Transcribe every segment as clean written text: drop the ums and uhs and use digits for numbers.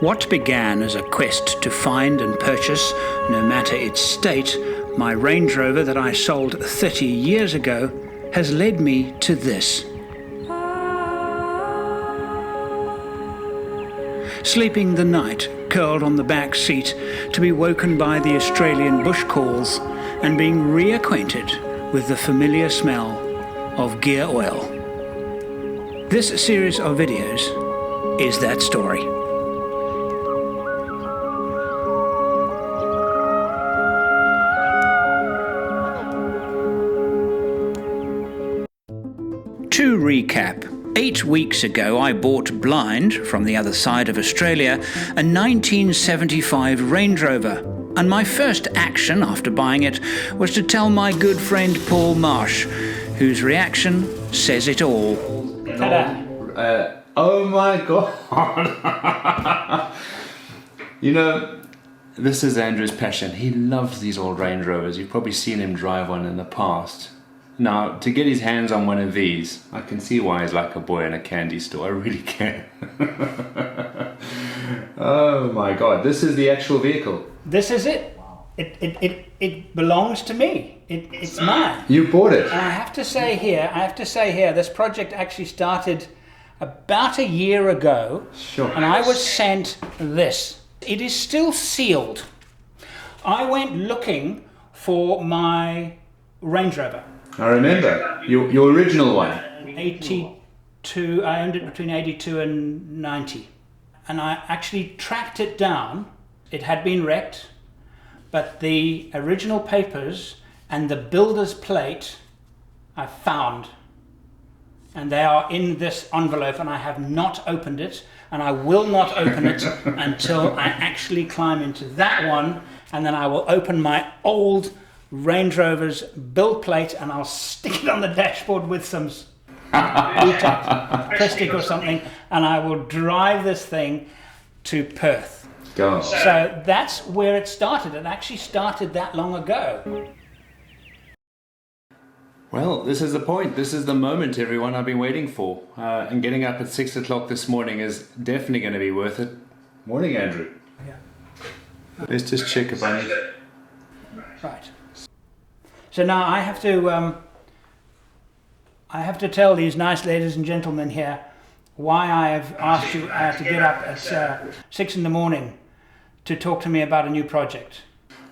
What began as a quest to find and purchase, no matter its state, my Range Rover that I sold 30 years ago has led me to this. Sleeping the night, curled on the back seat, to be woken by the Australian bush calls and being reacquainted with the familiar smell of gear oil. This series of videos is that story. To recap, 8 weeks ago I bought blind, from the other side of Australia, a 1975 Range Rover, and my first action after buying it was to tell my good friend Paul Marsh, whose reaction says it all. Oh my God! You know, this is Andrew's passion. He loves these old Range Rovers. You've probably seen him drive one in the past. Now, to get his hands on one of these, I can see why he's like a boy in a candy store. I really can. Oh my God, this is the actual vehicle. This is it. It belongs to me. It's mine. You bought it. And I have to say here, this project actually started about a year ago. Sure. And I was sent this. It is still sealed. I went looking for my Range Rover. I remember your original one. 82, I owned it between 82 and 90. And I actually tracked it down. It had been wrecked, but the original papers and the builder's plate I found. And they are in this envelope, and I have not opened it, and I will not open it until I actually climb into that one, and then I will open my old Range Rover's build plate and I'll stick it on the dashboard with some plastic or something, and I will drive this thing to Perth. Go on. So that's where it started. It actually started that long ago. Well, this is the point. This is the moment, everyone, I've been waiting for. And getting up at 6 o'clock this morning is definitely going to be worth it. Morning, Andrew. Yeah. Let's just check if I need... Right. So now I have to tell these nice ladies and gentlemen here why I have asked you to get up at 6 in the morning to talk to me about a new project.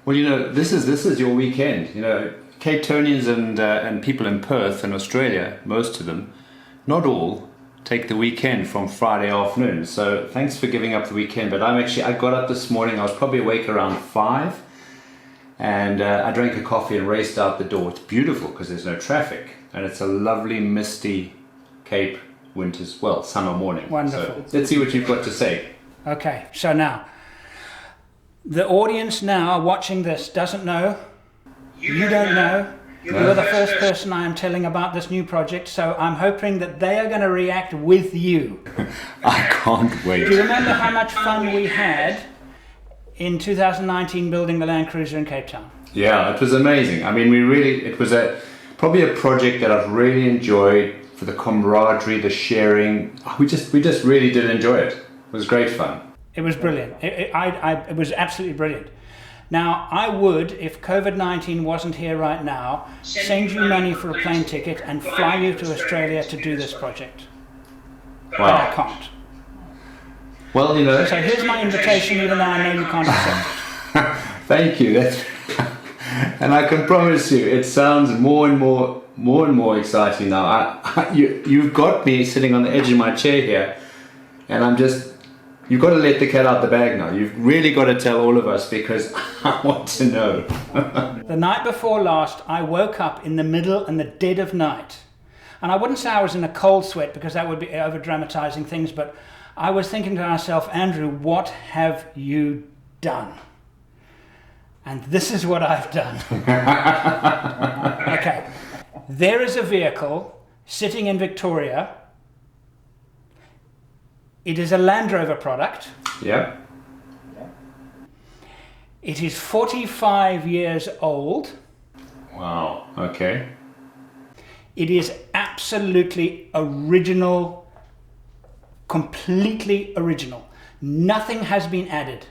Well, you know, this is your weekend. You know, Cape Townians and people in Perth and Australia, most of them, not all, take the weekend from Friday afternoon. So thanks for giving up the weekend. But I got up this morning. I was probably awake around 5. And I drank a coffee and raced out the door. It's beautiful because there's no traffic. And it's a lovely, misty Cape summer morning. Wonderful. So let's see what you've got to say. Okay, so now, the audience now watching this doesn't know. You don't know. You're the first person I am telling about this new project, so I'm hoping that they are going to react with you. I can't wait. Do you remember how much fun we had in 2019 building the Land Cruiser in Cape Town? Yeah, it was amazing. I mean, it was probably a project that I've really enjoyed for the camaraderie, the sharing. We just really did enjoy it. It was great fun. It was brilliant. It was absolutely brilliant. Now, I would, if COVID-19 wasn't here right now, send you money for a plane ticket and fly you to Australia to do this project. Wow. But I can't. Well, you know. So here's my invitation, even though I know you can't accept it. Thank you. And I can promise you, it sounds more and more exciting now. You've got me sitting on the edge of my chair here, and you've got to let the cat out the bag now. You've really got to tell all of us because I want to know. The night before last, I woke up in the middle and the dead of night, and I wouldn't say I was in a cold sweat because that would be over dramatizing things, but I was thinking to myself, Andrew, what have you done? And this is what I've done. Okay, there is a vehicle sitting in Victoria. It is a Land Rover product. Yeah. It is 45 years old. Wow, okay. It is absolutely original, completely original. Nothing has been added.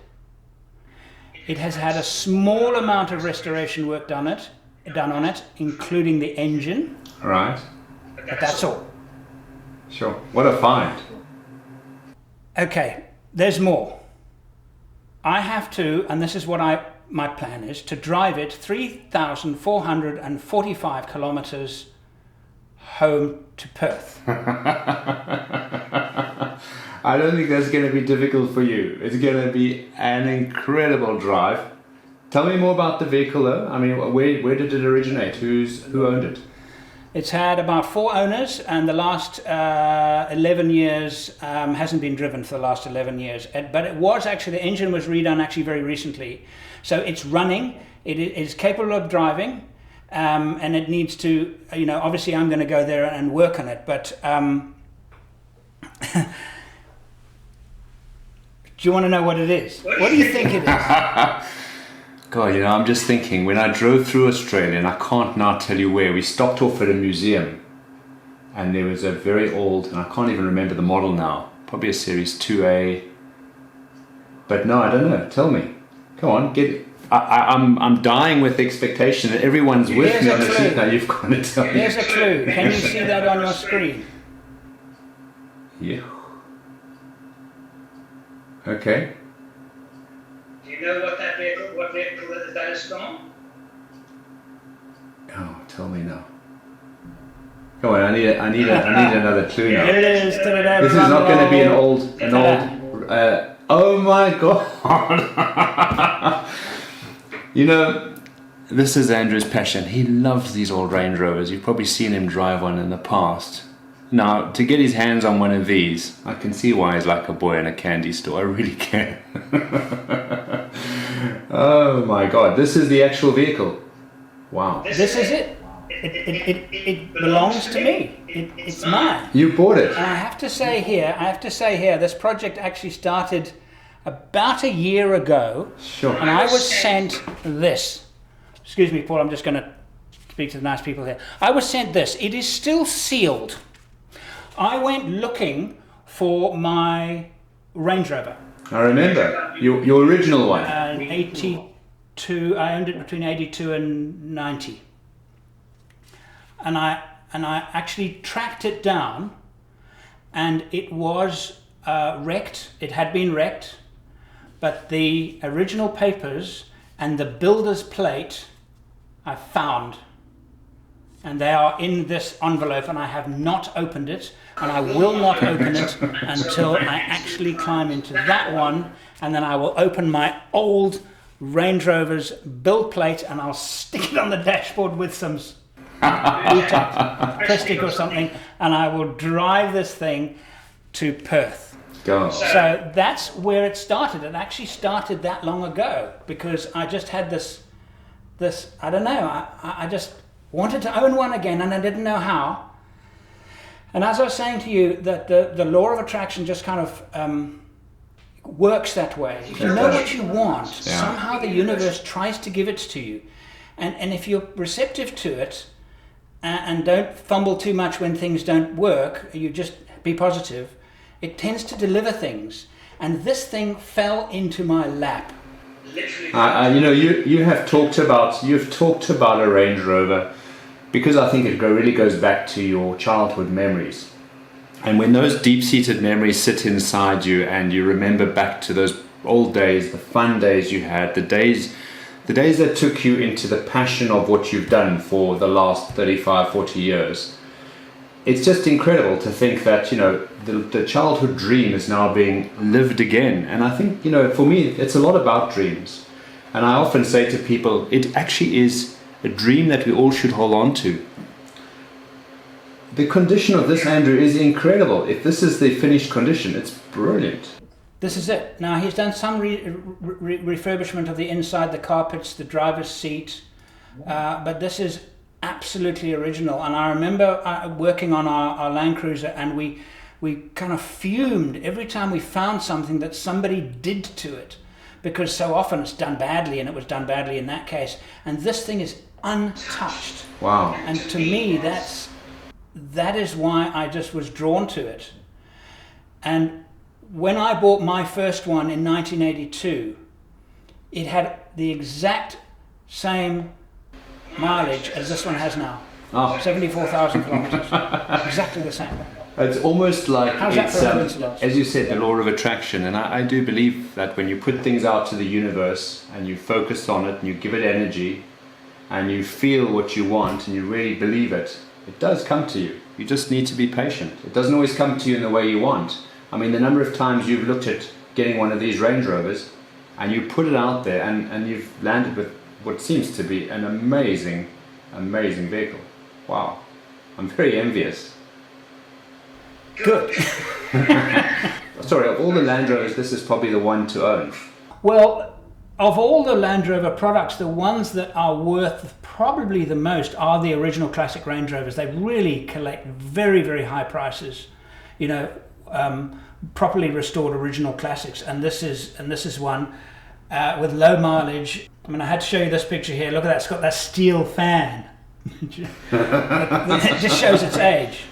It has had a small amount of restoration work done on it, including the engine. Right. But that's all. Sure. What a find. Okay, there's more. I have to, and this is what my plan is, to drive it 3,445 kilometers home to Perth. I don't think that's going to be difficult for you. It's going to be an incredible drive. Tell me more about the vehicle though. I mean, where did it originate? Who owned it? It's had about 4 owners, and the last 11 years hasn't been driven for the last 11 years. But it was actually, the engine was redone actually very recently. So it's running, it is capable of driving, and it needs to, obviously I'm going to go there and work on it. But do you want to know what it is? What do you think it is? God, I'm just thinking, when I drove through Australia, and I can't now tell you where, we stopped off at a museum, and there was a very old, and I can't even remember the model now, probably a Series 2A, but no, I don't know, tell me. Come on, get it. I'm dying with expectation that everyone's with me on the seat now, you've got to tell me. Here's a clue, can you see that on your screen? Yeah. Okay. Do you know what vehicle that is from? Oh, tell me now. Come on, I need another clue now. Here it is. This is not going to be an old. Oh my God! This is Andrew's passion. He loves these old Range Rovers. You've probably seen him drive one in the past. Now, to get his hands on one of these, I can see why he's like a boy in a candy store. I really can. Oh my God, this is the actual vehicle. Wow. This is it. It belongs to me. It's mine. You bought it. And I have to say here, this project actually started about a year ago. Sure. And I was sent this. Excuse me, Paul, I'm just going to speak to the nice people here. I was sent this. It is still sealed. I went looking for my Range Rover. I remember your original one. 82. I owned it between 82 and 90, and I actually tracked it down, and it was wrecked. It had been wrecked, but the original papers and the builder's plate I found. And they are in this envelope, and I have not opened it, and I will not open it until I actually climb into that one, and then I will open my old Range Rover's build plate, and I'll stick it on the dashboard with some plastic or something, and I will drive this thing to Perth. Go. So that's where it started. It actually started that long ago, because I just had this I don't know, I just wanted to own one again, and I didn't know how. And as I was saying to you, that the law of attraction just kind of works that way. If you know what you want, somehow the universe tries to give it to you. And if you're receptive to it, and don't fumble too much when things don't work, you just be positive, it tends to deliver things. And this thing fell into my lap. You've talked about a Range Rover, because I think it really goes back to your childhood memories. And when those deep-seated memories sit inside you, and you remember back to those old days, the fun days you had, the days that took you into the passion of what you've done for the last 35, 40 years, it's just incredible to think that, the childhood dream is now being lived again. And I think, for me, it's a lot about dreams. And I often say to people, it actually is a dream that we all should hold on to. The condition of this, Andrew, is incredible. If this is the finished condition, it's brilliant. This is it. Now, he's done some refurbishment of the inside, the carpets, the driver's seat, but this is absolutely original. And I remember working on our Land Cruiser, and we kind of fumed every time we found something that somebody did to it, because so often it's done badly, and it was done badly in that case. And this thing is untouched. Wow. And to me, that is why I just was drawn to it. And when I bought my first one in 1982, it had the exact same mileage as this one has now. 74,000 kilometers. Exactly the same. It's almost like it's, coincidence? as you said, the law of attraction. And I do believe that when you put things out to the universe and you focus on it and you give it energy and you feel what you want and you really believe it, it does come to you. You just need to be patient. It doesn't always come to you in the way you want. I mean, the number of times you've looked at getting one of these Range Rovers and you put it out there and you've landed with what seems to be an amazing, amazing vehicle. Wow. I'm very envious. Good. Sorry, of all the Land Rovers, this is probably the one to own. Well, of all the Land Rover products, the ones that are worth probably the most are the original classic Range Rovers. They really collect very, very high prices, you know, properly restored original classics. And this is one with low mileage. I mean, I had to show you this picture here. Look at that, it's got that steel fan. It just shows its age,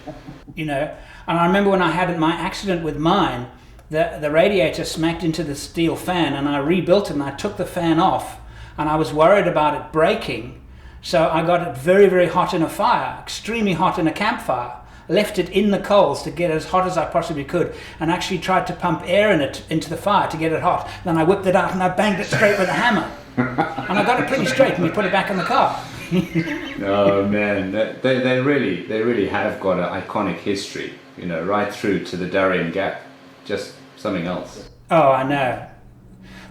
you know. And I remember when I had my accident with mine, the radiator smacked into the steel fan, and I rebuilt it and I took the fan off, and I was worried about it breaking, so I got it very, very hot in a fire, extremely hot in a campfire, left it in the coals to get as hot as I possibly could, and actually tried to pump air in it into the fire to get it hot. Then I whipped it out and I banged it straight with a hammer, and I got it pretty straight, and we put it back in the car. Oh man, they really have got an iconic history, you know, right through to the Darien Gap. Just something else. Oh, I know.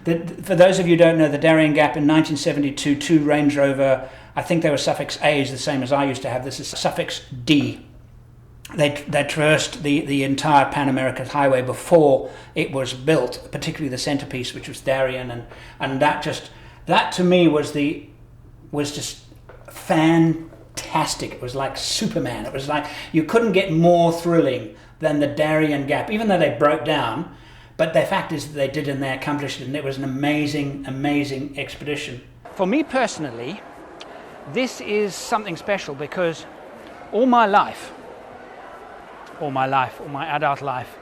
For those of you who don't know, the Darien Gap in 1972, 2 Range Rover, I think they were suffix A's, the same as I used to have. This is suffix D. They traversed the entire Pan American Highway before it was built, particularly the centerpiece, which was Darien, and that to me was just fantastic. It was like Superman. It was like you couldn't get more thrilling than the Darien Gap, even though they broke down. But the fact is that they did, and they accomplished it, and it was an amazing, amazing expedition. For me personally, this is something special because all my adult life,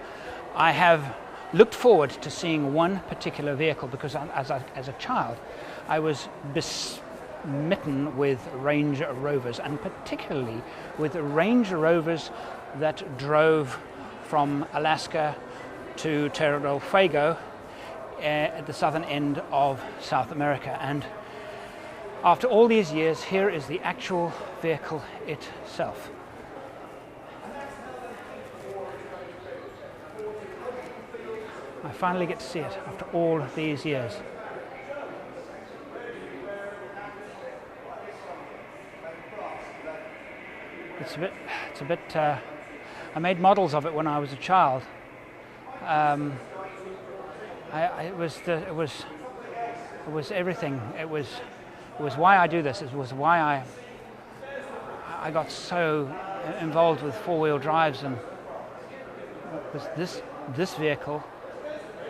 I have looked forward to seeing one particular vehicle because as a child, I was smitten with Range Rovers, and particularly with Range Rovers that drove from Alaska to Terra del Fuego at the southern end of South America. And after all these years, here is the actual vehicle itself. I finally get to see it after all these years. It's a bit. I made models of it when I was a child. It was everything. It was why I do this. It was why I got so involved with four-wheel drives, and it was this vehicle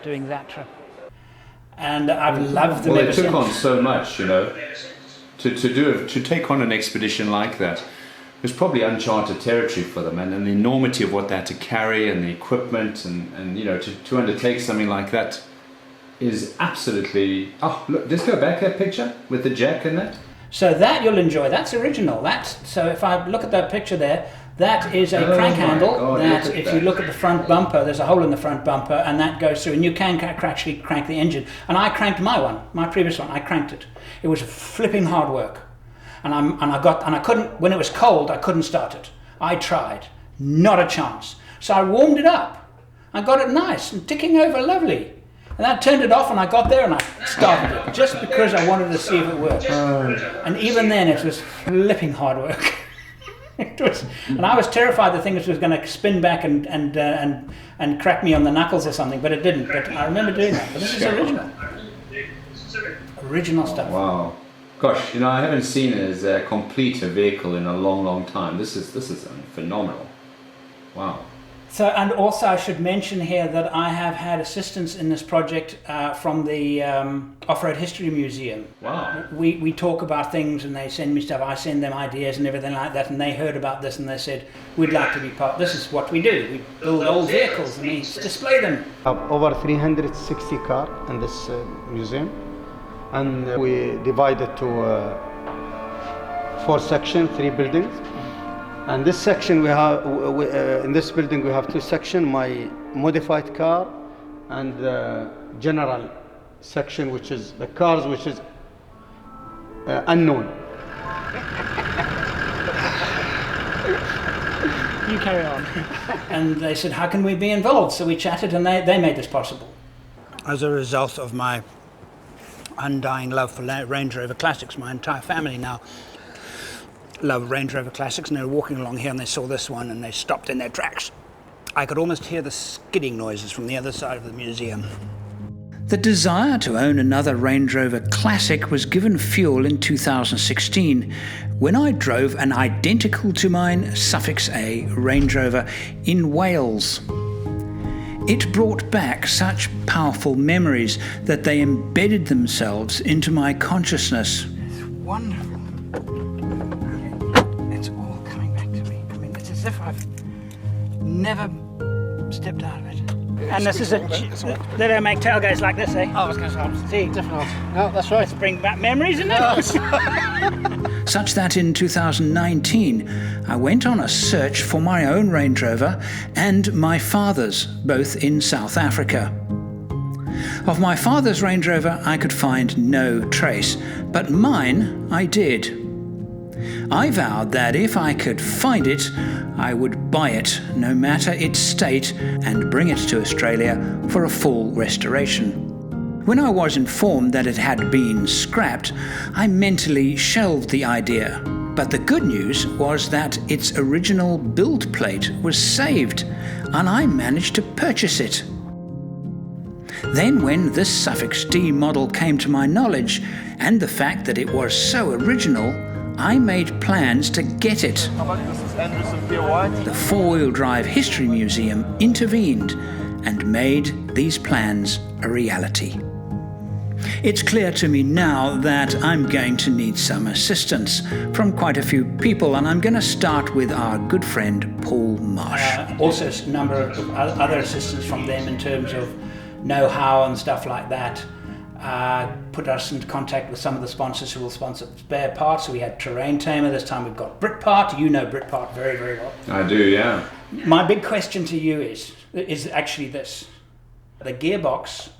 doing that trip. And I've loved them ever since. Well, they took on so much, you know, to take on an expedition like that. It was probably uncharted territory for them, and the enormity of what they had to carry and the equipment and you know, to undertake something like that is absolutely... Oh, look, just go back that picture with the jack in that. So that you'll enjoy. That's original. So if I look at that picture there, that is a crank handle. God, that if you look at the front bumper, there's a hole in the front bumper, and that goes through, and you can actually crank the engine. And I cranked my previous one. I cranked it. It was flipping hard work. And I couldn't, when it was cold, I couldn't start it. I tried, not a chance. So I warmed it up. I got it nice and ticking over lovely. And I turned it off, and I got there and I started it just because I wanted to see if it worked. And even then, it was flipping hard work. And I was terrified the thing was going to spin back and crack me on the knuckles or something, but it didn't. But I remember doing that. But this is original. Original stuff. Wow. Gosh, you know, I haven't seen it as complete a vehicle in a long, long time. This is phenomenal. Wow. So, and also I should mention here that I have had assistance in this project from the Off-Road History Museum. Wow. We talk about things and they send me stuff, I send them ideas and everything like that, and they heard about this and they said, we'd like to be part, this is what we do, we build old vehicles and we display them. Over 360 cars in this museum, and we divided to 4 sections, 3 buildings. And this section we have, in this building we have 2 sections, my modified car and the general section, which is the cars which is unknown. You carry on. And they said, how can we be involved? So we chatted and they made this possible. As a result of my undying love for Range Rover Classics, my entire family now love Range Rover Classics, and they were walking along here and they saw this one and they stopped in their tracks. I could almost hear the skidding noises from the other side of the museum. The desire to own another Range Rover Classic was given fuel in 2016 when I drove an identical to mine Suffix A Range Rover in Wales. It brought back such powerful memories that they embedded themselves into my consciousness. It's wonderful. It's all coming back to me. I mean, it's as if I've never stepped out of it. And this is they don't make tailgates like this, eh? Oh, I was going to say, See, different. No, that's right. let's bring back memories, isn't it? Such that in 2019, I went on a search for my own Range Rover and my father's, both in South Africa. Of my father's Range Rover, I could find no trace, but mine I did. I vowed that if I could find it, I would buy it, no matter its state, and bring it to Australia for a full restoration. When I was informed that it had been scrapped, I mentally shelved the idea. But the good news was that its original build plate was saved, and I managed to purchase it. Then when this Suffix D model came to my knowledge, and the fact that it was so original, I made plans to get it. St Pierre White. The 4-wheel drive history museum intervened and made these plans a reality. It's clear to me now that I'm going to need some assistance from quite a few people, and I'm going to start with our good friend Paul Marsh. Also a number of other assistance from them in terms of know-how and stuff like that. Put us into contact with some of the sponsors who will sponsor spare parts. So we had Terrain Tamer, this time we've got Britpart. You know Britpart very, very well. I do, yeah. My big question to you is actually this. The gearbox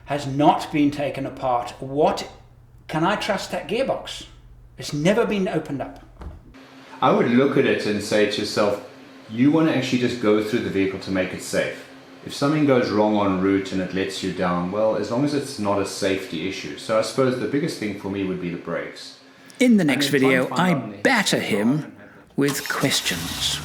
has not been taken apart. What can I trust that gearbox? It's never been opened up. I would look at it and say to yourself, you want to actually just go through the vehicle to make it safe. If something goes wrong en route and it lets you down, well, as long as it's not a safety issue. So I suppose the biggest thing for me would be the brakes. In the next video, I batter him with questions.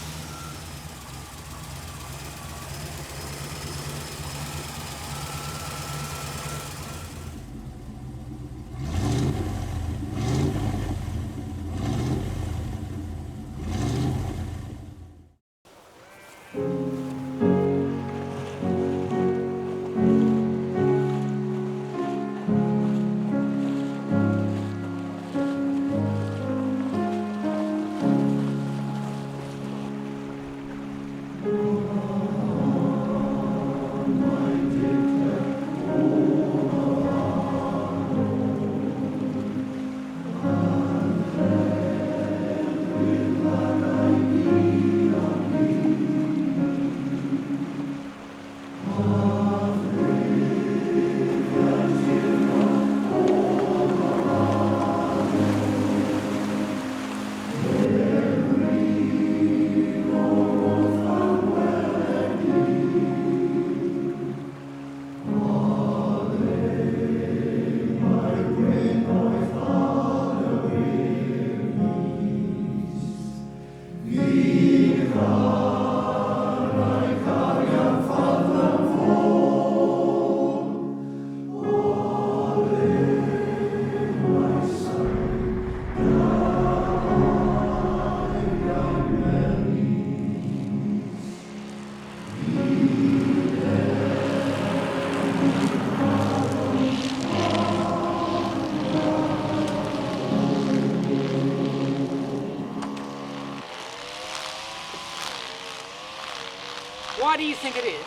Why do you think it is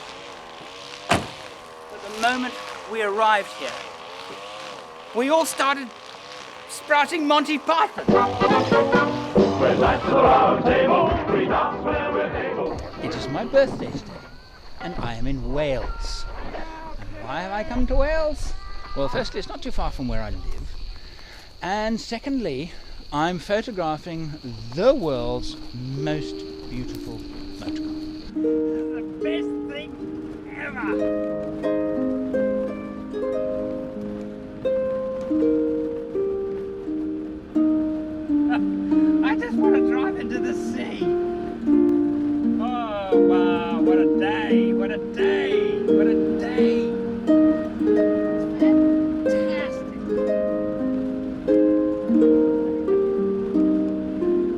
that the moment we arrived here, we all started sprouting Monty Python? It is my birthday today, and I am in Wales. And why have I come to Wales? Well, firstly, it's not too far from where I live. And secondly, I'm photographing the world's most beautiful motorcar. The best thing ever! I just want to drive into the sea. Oh wow, what a day, what a day, what a day. It's fantastic.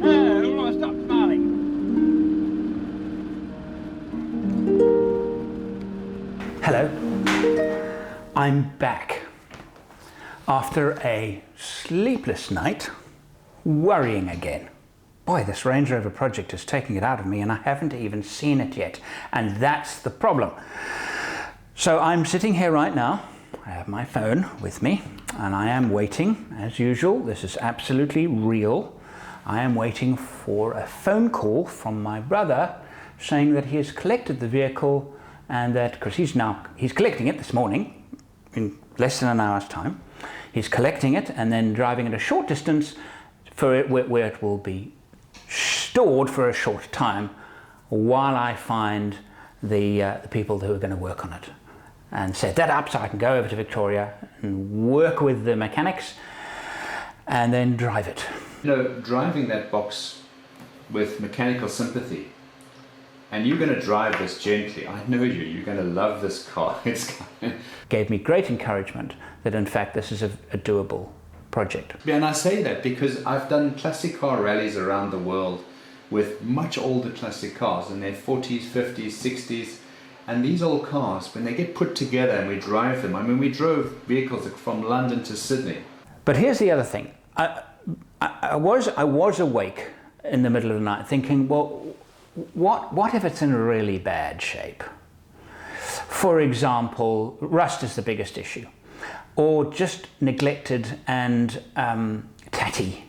Oh, stop smiling. Hello, I'm back after a sleepless night, worrying again. Boy, this Range Rover project is taking it out of me and I haven't even seen it yet, and that's the problem. So I'm sitting here right now, I have my phone with me and I am waiting, as usual, this is absolutely real. I am waiting for a phone call from my brother saying that he has collected the vehicle, and that, because he's collecting it this morning in less than an hour's time. He's collecting it and then driving it a short distance for it where it will be stored for a short time while I find the people who are going to work on it and set that up so I can go over to Victoria and work with the mechanics and then drive it. You know, driving that box with mechanical sympathy, and you're going to drive this gently. I know you're going to love this car. Gave me great encouragement that in fact this is a doable project. Yeah, and I say that because I've done classic car rallies around the world with much older classic cars in their 40s, 50s, 60s, and these old cars, when they get put together and we drive them, I mean, we drove vehicles from London to Sydney. But here's the other thing. I was awake in the middle of the night thinking, well, what if it's in really bad shape? For example, rust is the biggest issue, or just neglected and tatty,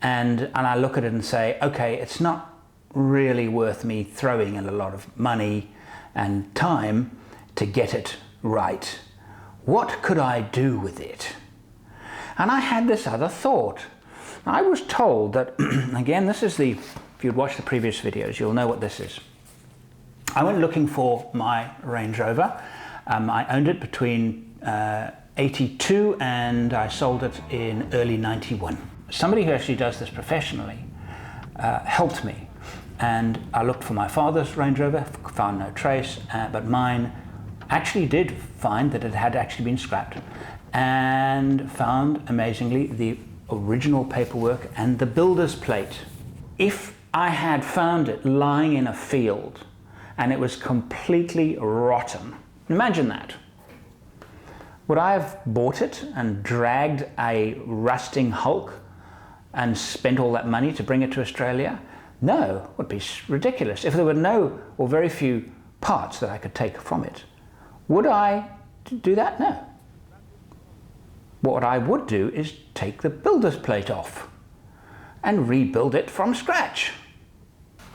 and I look at it and say, okay, it's not really worth me throwing in a lot of money and time to get it right. What could I do with it? And I had this other thought. I was told that, again, this is the, if you'd watched the previous videos, you'll know what this is. I went looking for my Range Rover. I owned it between 82 and I sold it in early 91. Somebody who actually does this professionally helped me, and I looked for my father's Range Rover, found no trace, but mine actually did find that it had actually been scrapped, and found amazingly the original paperwork and the builder's plate. If I had found it lying in a field and it was completely rotten, imagine that. Would I have bought it and dragged a rusting hulk and spent all that money to bring it to Australia? No, it would be ridiculous. If there were no or very few parts that I could take from it, would I do that? No. What I would do is take the builder's plate off and rebuild it from scratch.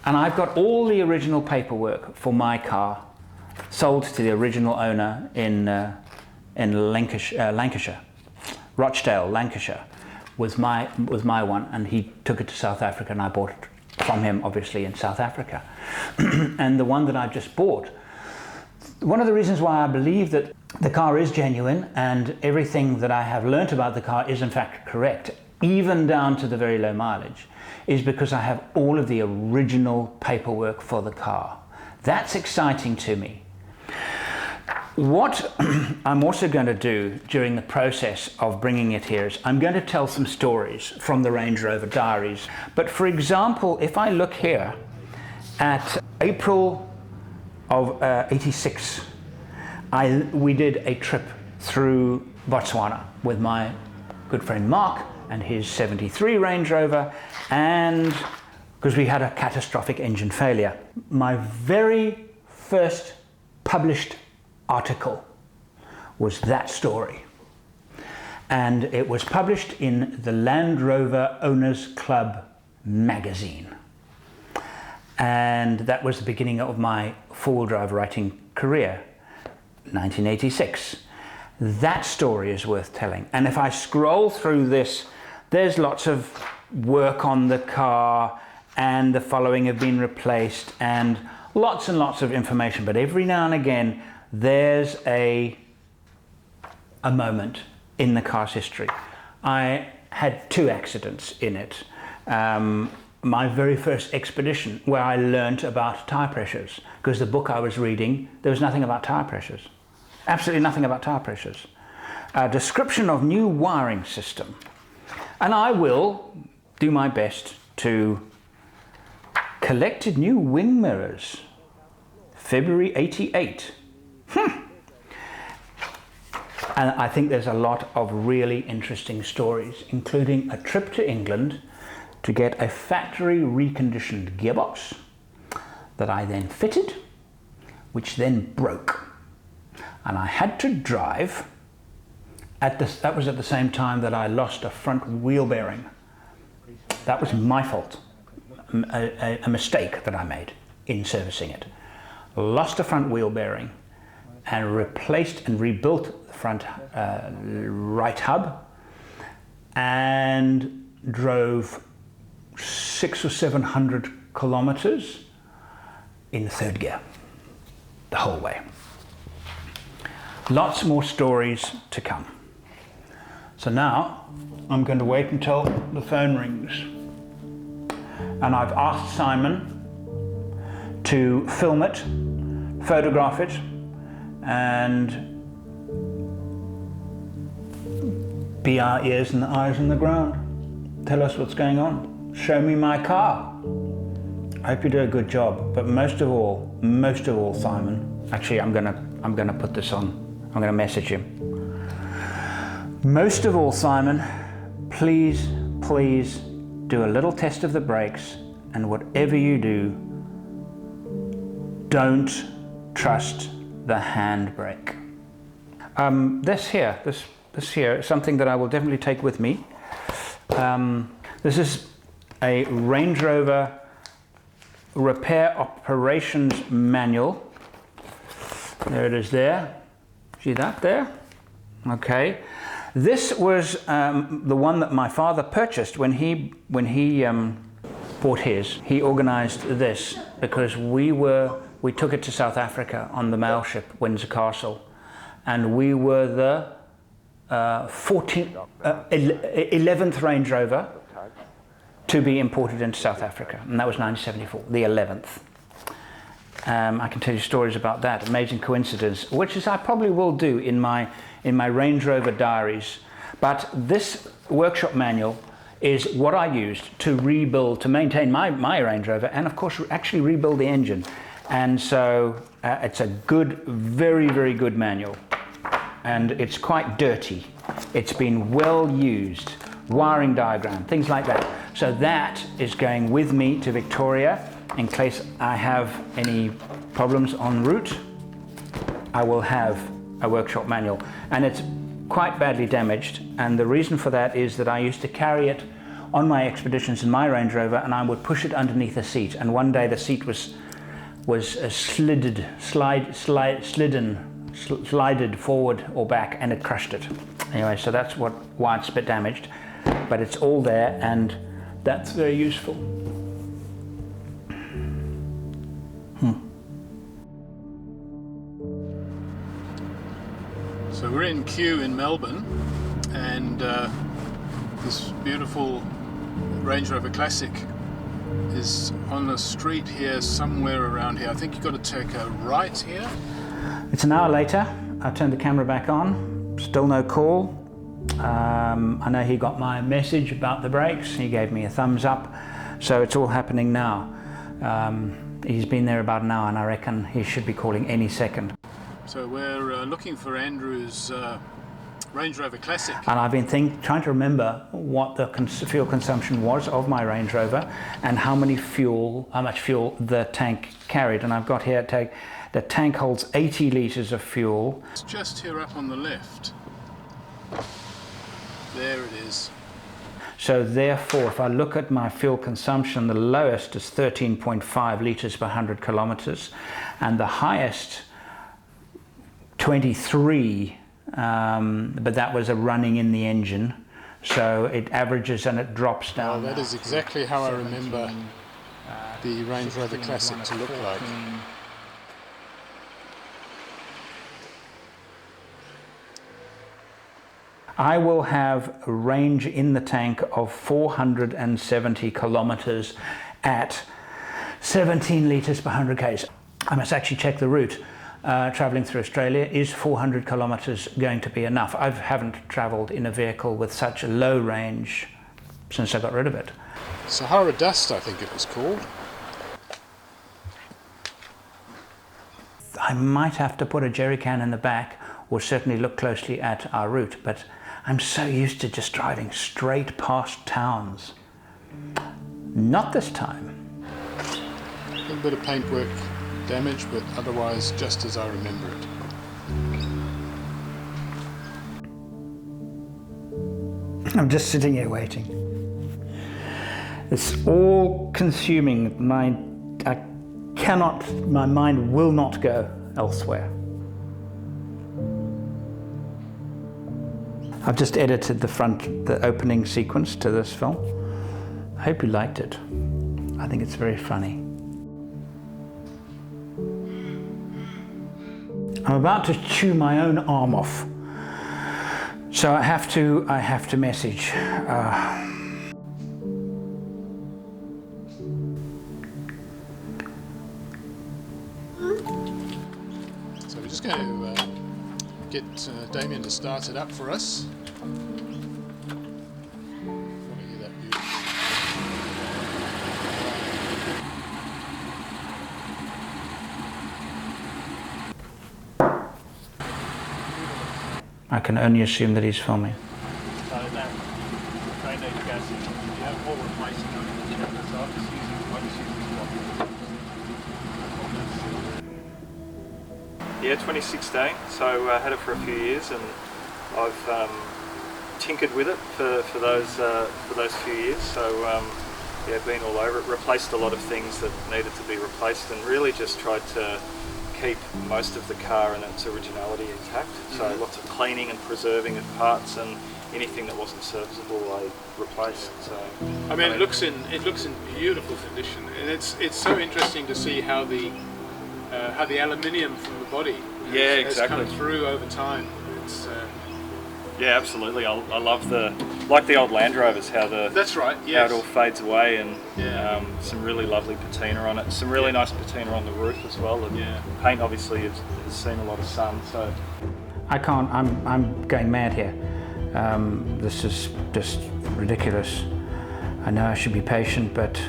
And I've got all the original paperwork for my car sold to the original owner in Lancashire, Rochdale, Lancashire, was my one, and he took it to South Africa and I bought it from him, obviously, in South Africa. And the one that I just bought, one of the reasons why I believe that the car is genuine and everything that I have learnt about the car is in fact correct, even down to the very low mileage, is because I have all of the original paperwork for the car. That's exciting to me. What I'm also going to do during the process of bringing it here is I'm going to tell some stories from the Range Rover diaries. But for example, if I look here at April of 86, we did a trip through Botswana with my good friend Mark and his 73 Range Rover, and because we had a catastrophic engine failure. My very first published article was that story. And it was published in the Land Rover Owners Club magazine. And that was the beginning of my four-wheel drive writing career, 1986. That story is worth telling. And if I scroll through this, there's lots of work on the car, and the following have been replaced, and lots of information. But every now and again, there's a moment in the car's history. I had two accidents in it. My very first expedition, where I learnt about tire pressures, because the book I was reading, there was nothing about tire pressures. Absolutely nothing about tire pressures. A description of new wiring system. And I will do my best to collected new wing mirrors, February 88. And I think there's a lot of really interesting stories, including a trip to England to get a factory reconditioned gearbox that I then fitted, which then broke. And I had to drive that was at the same time that I lost a front wheel bearing. That was my fault, a mistake that I made in servicing it. Lost a front wheel bearing and replaced and rebuilt the front right hub, and drove 600 or 700 kilometers in third gear the whole way. Lots more stories to come. So now I'm going to wait until the phone rings, and I've asked Simon to film it, photograph it, and be our ears and eyes on the ground. Tell us what's going on. Show me my car. I hope you do a good job. But most of all, Simon. Actually, I'm gonna put this on. I'm gonna message him. Most of all, Simon, please do a little test of the brakes, and whatever you do, don't trust the handbrake. This here is something that I will definitely take with me. This is a Range Rover repair operations manual. There it is there. See that there? Okay. This was the one that my father purchased when he bought his. He organized this because we took it to South Africa on the mail ship Windsor Castle, and we were the 11th Range Rover to be imported into South Africa, and that was 1974, the 11th. I can tell you stories about that, amazing coincidence, which is I probably will do in my Range Rover diaries. But this workshop manual is what I used to rebuild, to maintain my Range Rover, and of course actually rebuild the engine. And so it's a good, very, very good manual. And it's quite dirty. It's been well used, wiring diagram, things like that. So that is going with me to Victoria in case I have any problems en route. I will have a workshop manual, and it's quite badly damaged, and the reason for that is that I used to carry it on my expeditions in my Range Rover, and I would push it underneath the seat, and one day the seat was slided forward or back, and it crushed it. Anyway, so that's why it's a bit damaged, but it's all there, and that's very useful. So we're in Kew in Melbourne, and this beautiful Range Rover Classic is on the street here, somewhere around here. I think you've got to take a right here. It's an hour later. I turned the camera back on. Still no call. I know he got my message about the brakes. He gave me a thumbs up. So it's all happening now. He's been there about an hour, and I reckon he should be calling any second. So we're looking for Andrew's Range Rover Classic. And I've been trying to remember what the fuel consumption was of my Range Rover and how much fuel the tank carried. And I've got here The tank holds 80 litres of fuel. It's just here up on the left. There it is. So therefore, if I look at my fuel consumption, the lowest is 13.5 litres per 100 kilometres, and the highest 23, but that was a running in the engine. So it averages and it drops down. Oh, that is exactly how I remember the Range Rover Classic to look like. I will have a range in the tank of 470 kilometres at 17 litres per 100 k's. I must actually check the route. Travelling through Australia, is 400 kilometres going to be enough? I haven't travelled in a vehicle with such a low range since I got rid of it. Sahara Dust, I think it was called. I might have to put a jerry can in the back, or certainly look closely at our route, but I'm so used to just driving straight past towns. Not this time. A little bit of paintwork damage, but otherwise just as I remember it. I'm just sitting here waiting. It's all consuming. My mind will not go elsewhere. I've just edited the opening sequence to this film. I hope you liked it. I think it's very funny. I'm about to chew my own arm off, so I have to message. So we're just going to get Damien to start it up for us. I can only assume that he's filming. So that they need gas. You have all replacing on the chapter, so I'm just using this one. Yeah, 2016. So I had it for a few years, and I've tinkered with it for those few years. So yeah, been all over it. Replaced a lot of things that needed to be replaced, and really just tried to keep most of the car and its originality intact. So lots of cleaning and preserving of parts, and anything that wasn't serviceable I replaced. So I mean, it looks in beautiful condition, and it's so interesting to see how the aluminium from the body has come through over time. It's yeah, absolutely. I love like the old Land Rovers, how that's right. Yes. How it all fades away, and some really lovely patina on it. Some really nice patina on the roof as well. And paint obviously has seen a lot of sun. So I can't. I'm going mad here. This is just ridiculous. I know I should be patient, but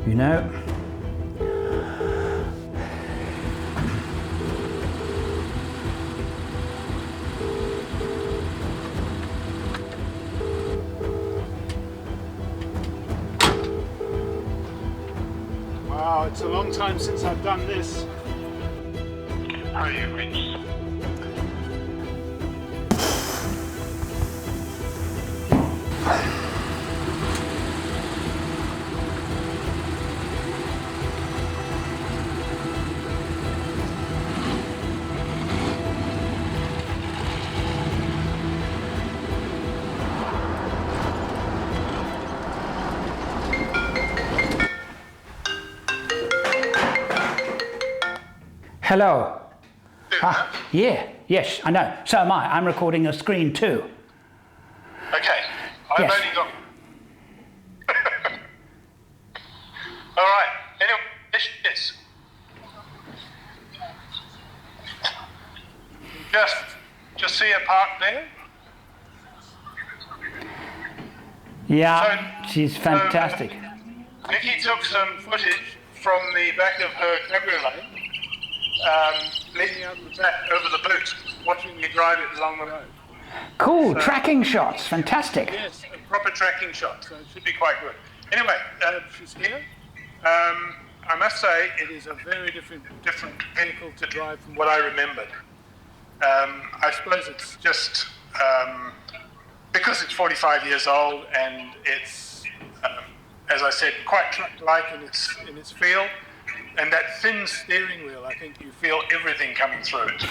you know. Wow, it's a long time since I've done this. Are you reached? Hello. Yes, I know. So am I. I'm recording a screen too. Okay, I've Yes. only got. All right. Anyway, this. Just see a park there. Yeah, she's fantastic. Nikki took some footage from the back of her cabriolet, leaning out the back over the boot, watching me drive it along the road. Cool, tracking shots, fantastic. Yes, a proper tracking shot, so it should be quite good. Anyway, she's here. I must say it is a very different vehicle to drive from what I remembered. I suppose it's just because it's 45 years old and it's, as I said, quite truck-like in its feel, and that thin steering wheel. I think you feel everything coming through it.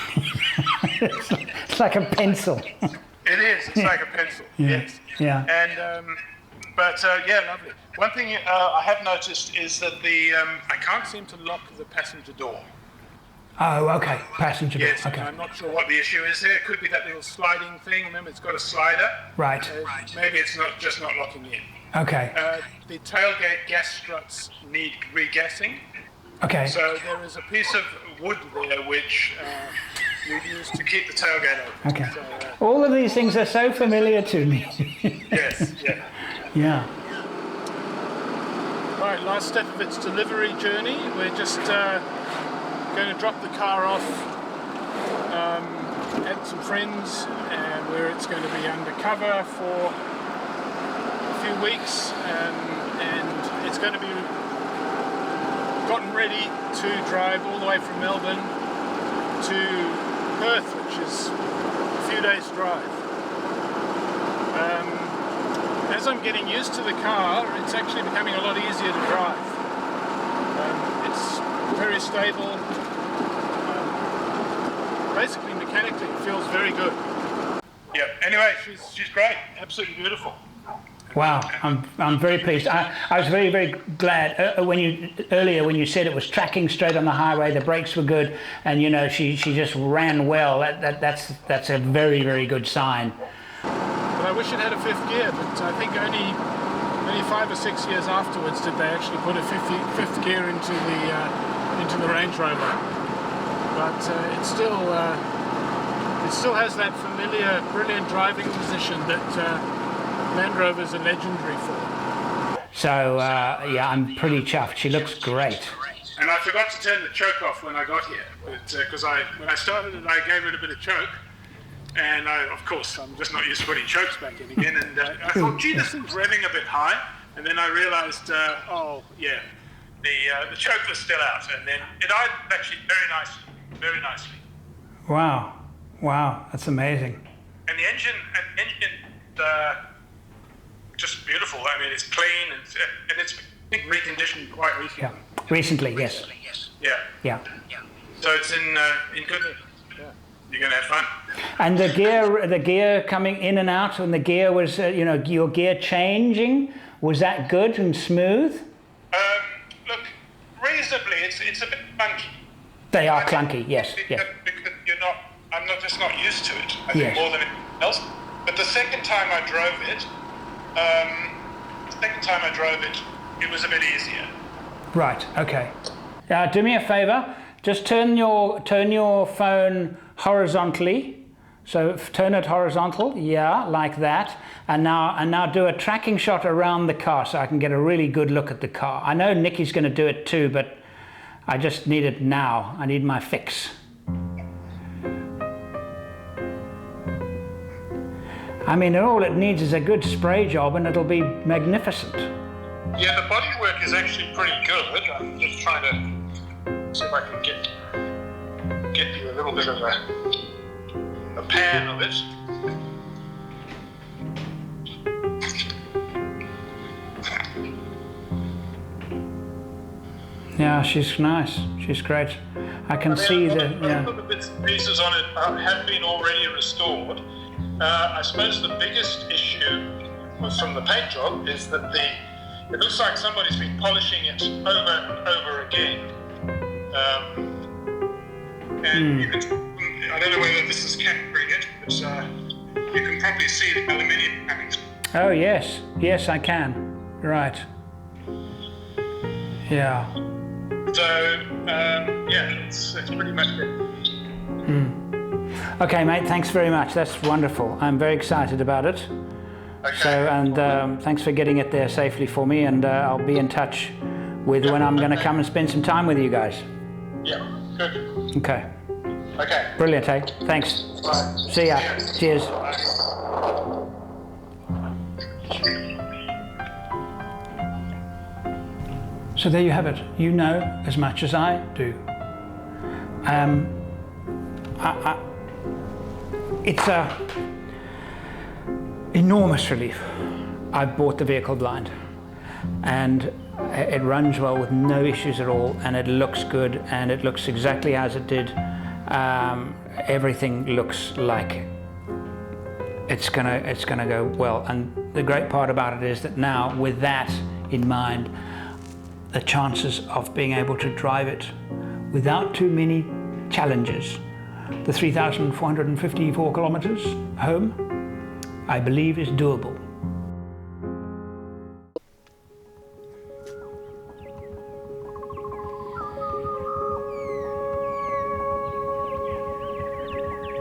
It's like a pencil. It is. It's like a pencil. Yeah. Yes. Yeah. And yeah, lovely. One thing I have noticed is that I can't seem to lock the passenger door. Oh, okay. Passenger door. Yes. Okay. I'm not sure what the issue is there. It could be that little sliding thing. Remember, it's got a slider. Right. Maybe it's not locking in. Okay. The tailgate gas struts need regassing. Okay. So there is a piece of wood there which you use to keep the tailgate open. Okay. So, All of these things are so familiar to me. yes. Yeah. Yeah. Right, last step of its delivery journey. We're just going to drop the car off at some friends where it's going to be undercover for a few weeks, and it's going to be gotten ready to drive all the way from Melbourne to Perth, which is a few days' drive. As I'm getting used to the car, it's actually becoming a lot easier to drive. It's very stable. Basically, mechanically, it feels very good. Yeah. Anyway, she's great. Absolutely beautiful. Wow, I'm very pleased. I was very, very glad earlier when you said it was tracking straight on the highway, the brakes were good, and you know she just ran well. That's a very, very good sign. But I wish it had a fifth gear, but I think only 5 or 6 years afterwards did they actually put a fifth gear into the Range Rover. But it still has that familiar, brilliant driving position that Land Rovers are legendary for. So yeah, I'm pretty chuffed. She looks great. And I forgot to turn the choke off when I got here, because when I started it, I gave it a bit of choke. And of course, I'm just not used to putting chokes back in again. And I thought, gee, this thing's revving a bit high. And then I realised, oh yeah, the choke was still out. And then it idled actually very nicely. Wow, that's amazing. And the engine, just beautiful. I mean, it's clean and it's been reconditioned quite recently. Yeah, recently, yes. Yeah. So it's in good. Yeah. You're gonna have fun. And the gear coming in and out, and the gear was, your gear changing, was that good and smooth? Look, reasonably, it's a bit clunky. They are clunky, yes. Yeah. Because I'm just not used to it. I think more than anything else. But the second time I drove it, it was a bit easier. Right. Okay. Do me a favor. Just turn your phone horizontally. So turn it horizontal, yeah, like that. And now do a tracking shot around the car so I can get a really good look at the car. I know Nikki's going to do it too, but I just need it now. I need my fix. I mean, all it needs is a good spray job and it'll be magnificent. Yeah, the bodywork is actually pretty good. I'm just trying to see if I can get you a little bit of a pan of it. Yeah, she's nice. She's great. I can see the. Most of the bits and pieces on it have been already restored. I suppose the biggest issue was from the paint job is that it looks like somebody's been polishing it over and over again. And you can, I don't know whether this is capturing it, but you can probably see the aluminium package. Oh yes, I can. Right. Yeah. So yeah, it's pretty much it. Okay, mate. Thanks very much. That's wonderful. I'm very excited about it. Okay. So, and thanks for getting it there safely for me. And I'll be in touch with when I'm going to come and spend some time with you guys. Yeah. Good. Okay. Okay. Brilliant, hey? Thanks. Bye. See ya. Cheers. So there you have it. You know as much as I do. It's a enormous relief. I've bought the vehicle blind, and it runs well with no issues at all, and it looks good, and it looks exactly as it did. Everything looks like it's gonna go well, and the great part about it is that now, with that in mind, the chances of being able to drive it without too many challenges, the 3,454 kilometers home, I believe is doable.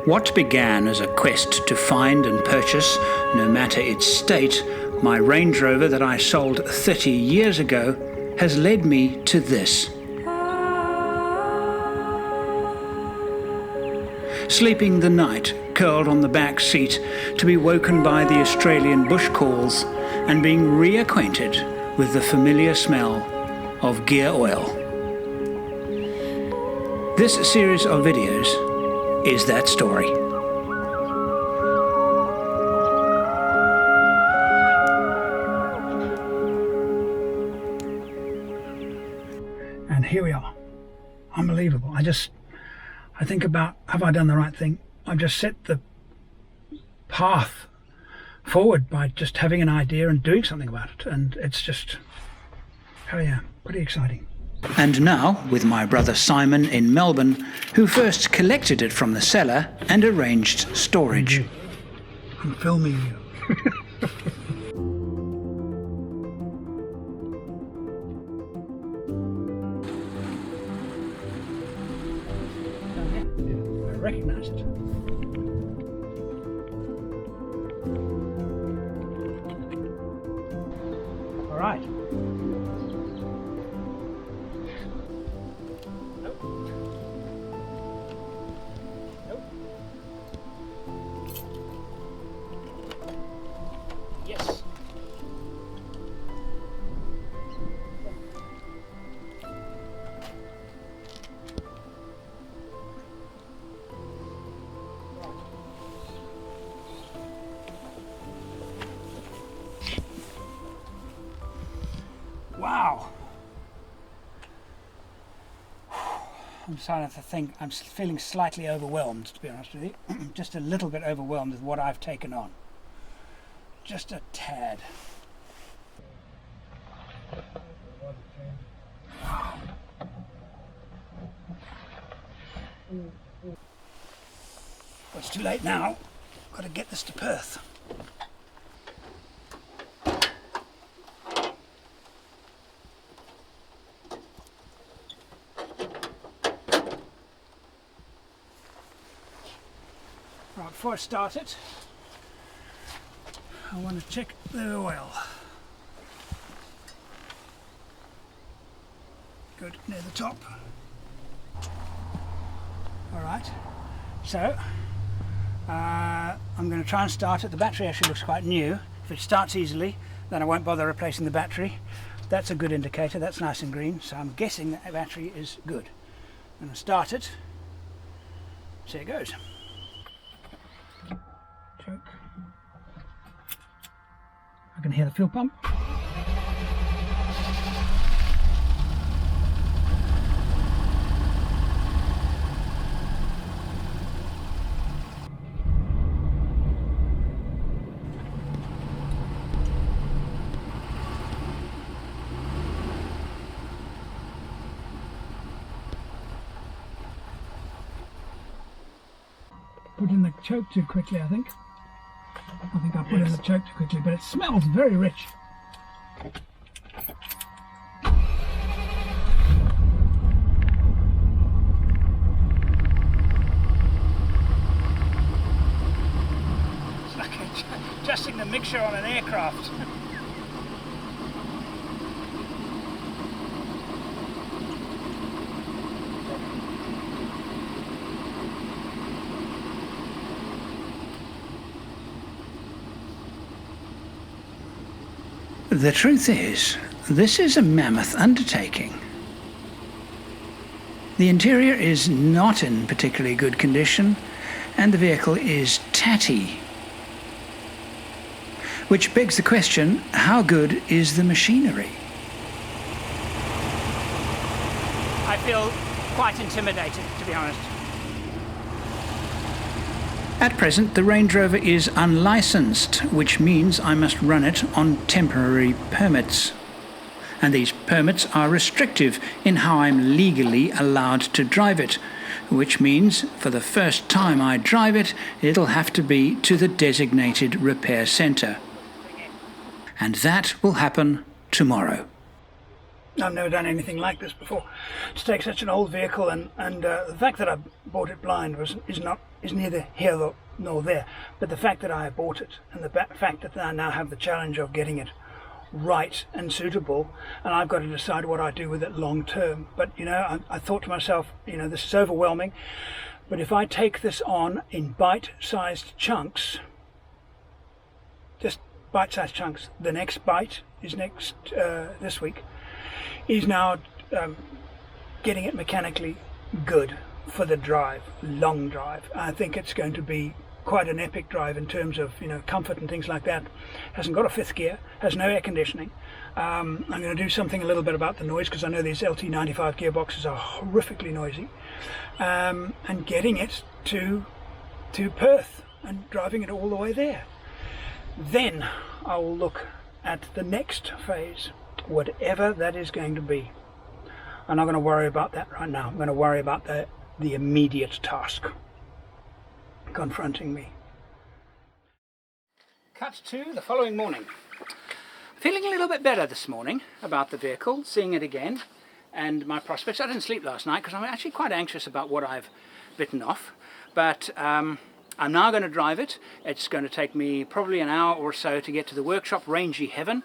What began as a quest to find and purchase, no matter its state, my Range Rover that I sold 30 years ago, has led me to this. Sleeping the night, curled on the back seat, to be woken by the Australian bush calls and being reacquainted with the familiar smell of gear oil. This series of videos is that story. And here we are. Unbelievable. I think about, have I done the right thing? I've just set the path forward by just having an idea and doing something about it. And it's just, oh yeah, pretty exciting. And now, with my brother Simon in Melbourne, who first collected it from the seller and arranged storage. I'm filming you. I recognize it. All right. Yes. Wow. I'm starting to think, I'm feeling slightly overwhelmed, to be honest with you. Just a little bit overwhelmed with what I've taken on. Just a tad. Wow. Well, it's too late now. I've got to get this to Perth. Right, before I start it, I want to check the oil. Good, near the top. Alright, so I'm going to try and start it. The battery actually looks quite new. If it starts easily, then I won't bother replacing the battery. That's a good indicator, that's nice and green, so I'm guessing that the battery is good. I'm going to start it. See how it goes. Choke. I can hear the fuel pump. Put in the choke too quickly, I think. I put in the choke too quickly, but it smells very rich. It's like adjusting the mixture on an aircraft. The truth is This is a mammoth undertaking. The interior is not in particularly good condition, and the vehicle is tatty. Which begs the question, how good is the machinery? I feel quite intimidated, to be honest. At present, the Range Rover is unlicensed, which means I must run it on temporary permits. And these permits are restrictive in how I'm legally allowed to drive it, which means for the first time I drive it, it'll have to be to the designated repair centre. And that will happen tomorrow. I've never done anything like this before. To take such an old vehicle and the fact that I bought it blind is neither here nor there. But the fact that I bought it and the fact that I now have the challenge of getting it right and suitable, and I've got to decide what I do with it long term. But you know, I thought to myself, you know, this is overwhelming. But if I take this on in bite-sized chunks, just bite-sized chunks, the next bite is this week. He's now getting it mechanically good for the drive, long drive. I think it's going to be quite an epic drive in terms of, you know, comfort and things like that. Hasn't got a fifth gear, has no air conditioning. I'm going to do something a little bit about the noise because I know these LT95 gearboxes are horrifically noisy. And getting it to Perth and driving it all the way there. Then I will look at the next phase, whatever that is going to be. I'm not going to worry about that right now. I'm going to worry about the immediate task confronting me. Cut to the following morning. Feeling a little bit better this morning about the vehicle, seeing it again, and my prospects. I didn't sleep last night because I'm actually quite anxious about what I've bitten off, but I'm now going to drive it. It's going to take me probably an hour or so to get to the workshop, Rangy Heaven,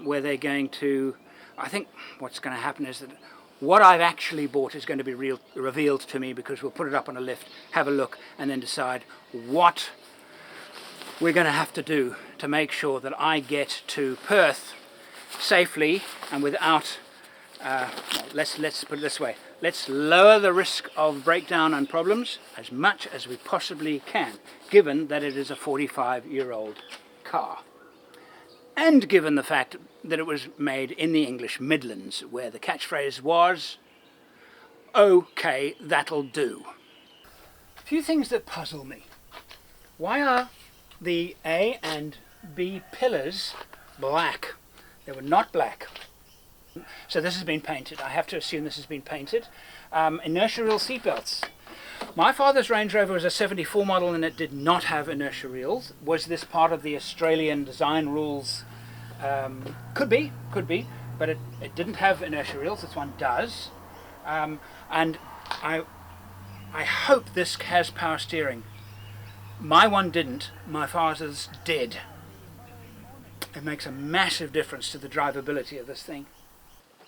where they're going to, I think what's going to happen is that what I've actually bought is going to be revealed to me, because we'll put it up on a lift, have a look, and then decide what we're going to have to do to make sure that I get to Perth safely and without, let's put it this way, let's lower the risk of breakdown and problems as much as we possibly can, given that it is a 45-year-old car. And given the fact that it was made in the English Midlands, where the catchphrase was, "Okay, that'll do." A few things that puzzle me. Why are the A and B pillars black? They were not black. So this has been painted. I have to assume this has been painted. Inertia reel seatbelts. My father's Range Rover was a 74 model and it did not have inertia reels. Was this part of the Australian design rules? Could be, but it didn't have inertia reels. This one does. And I hope this has power steering. My one didn't, my father's did. It makes a massive difference to the drivability of this thing.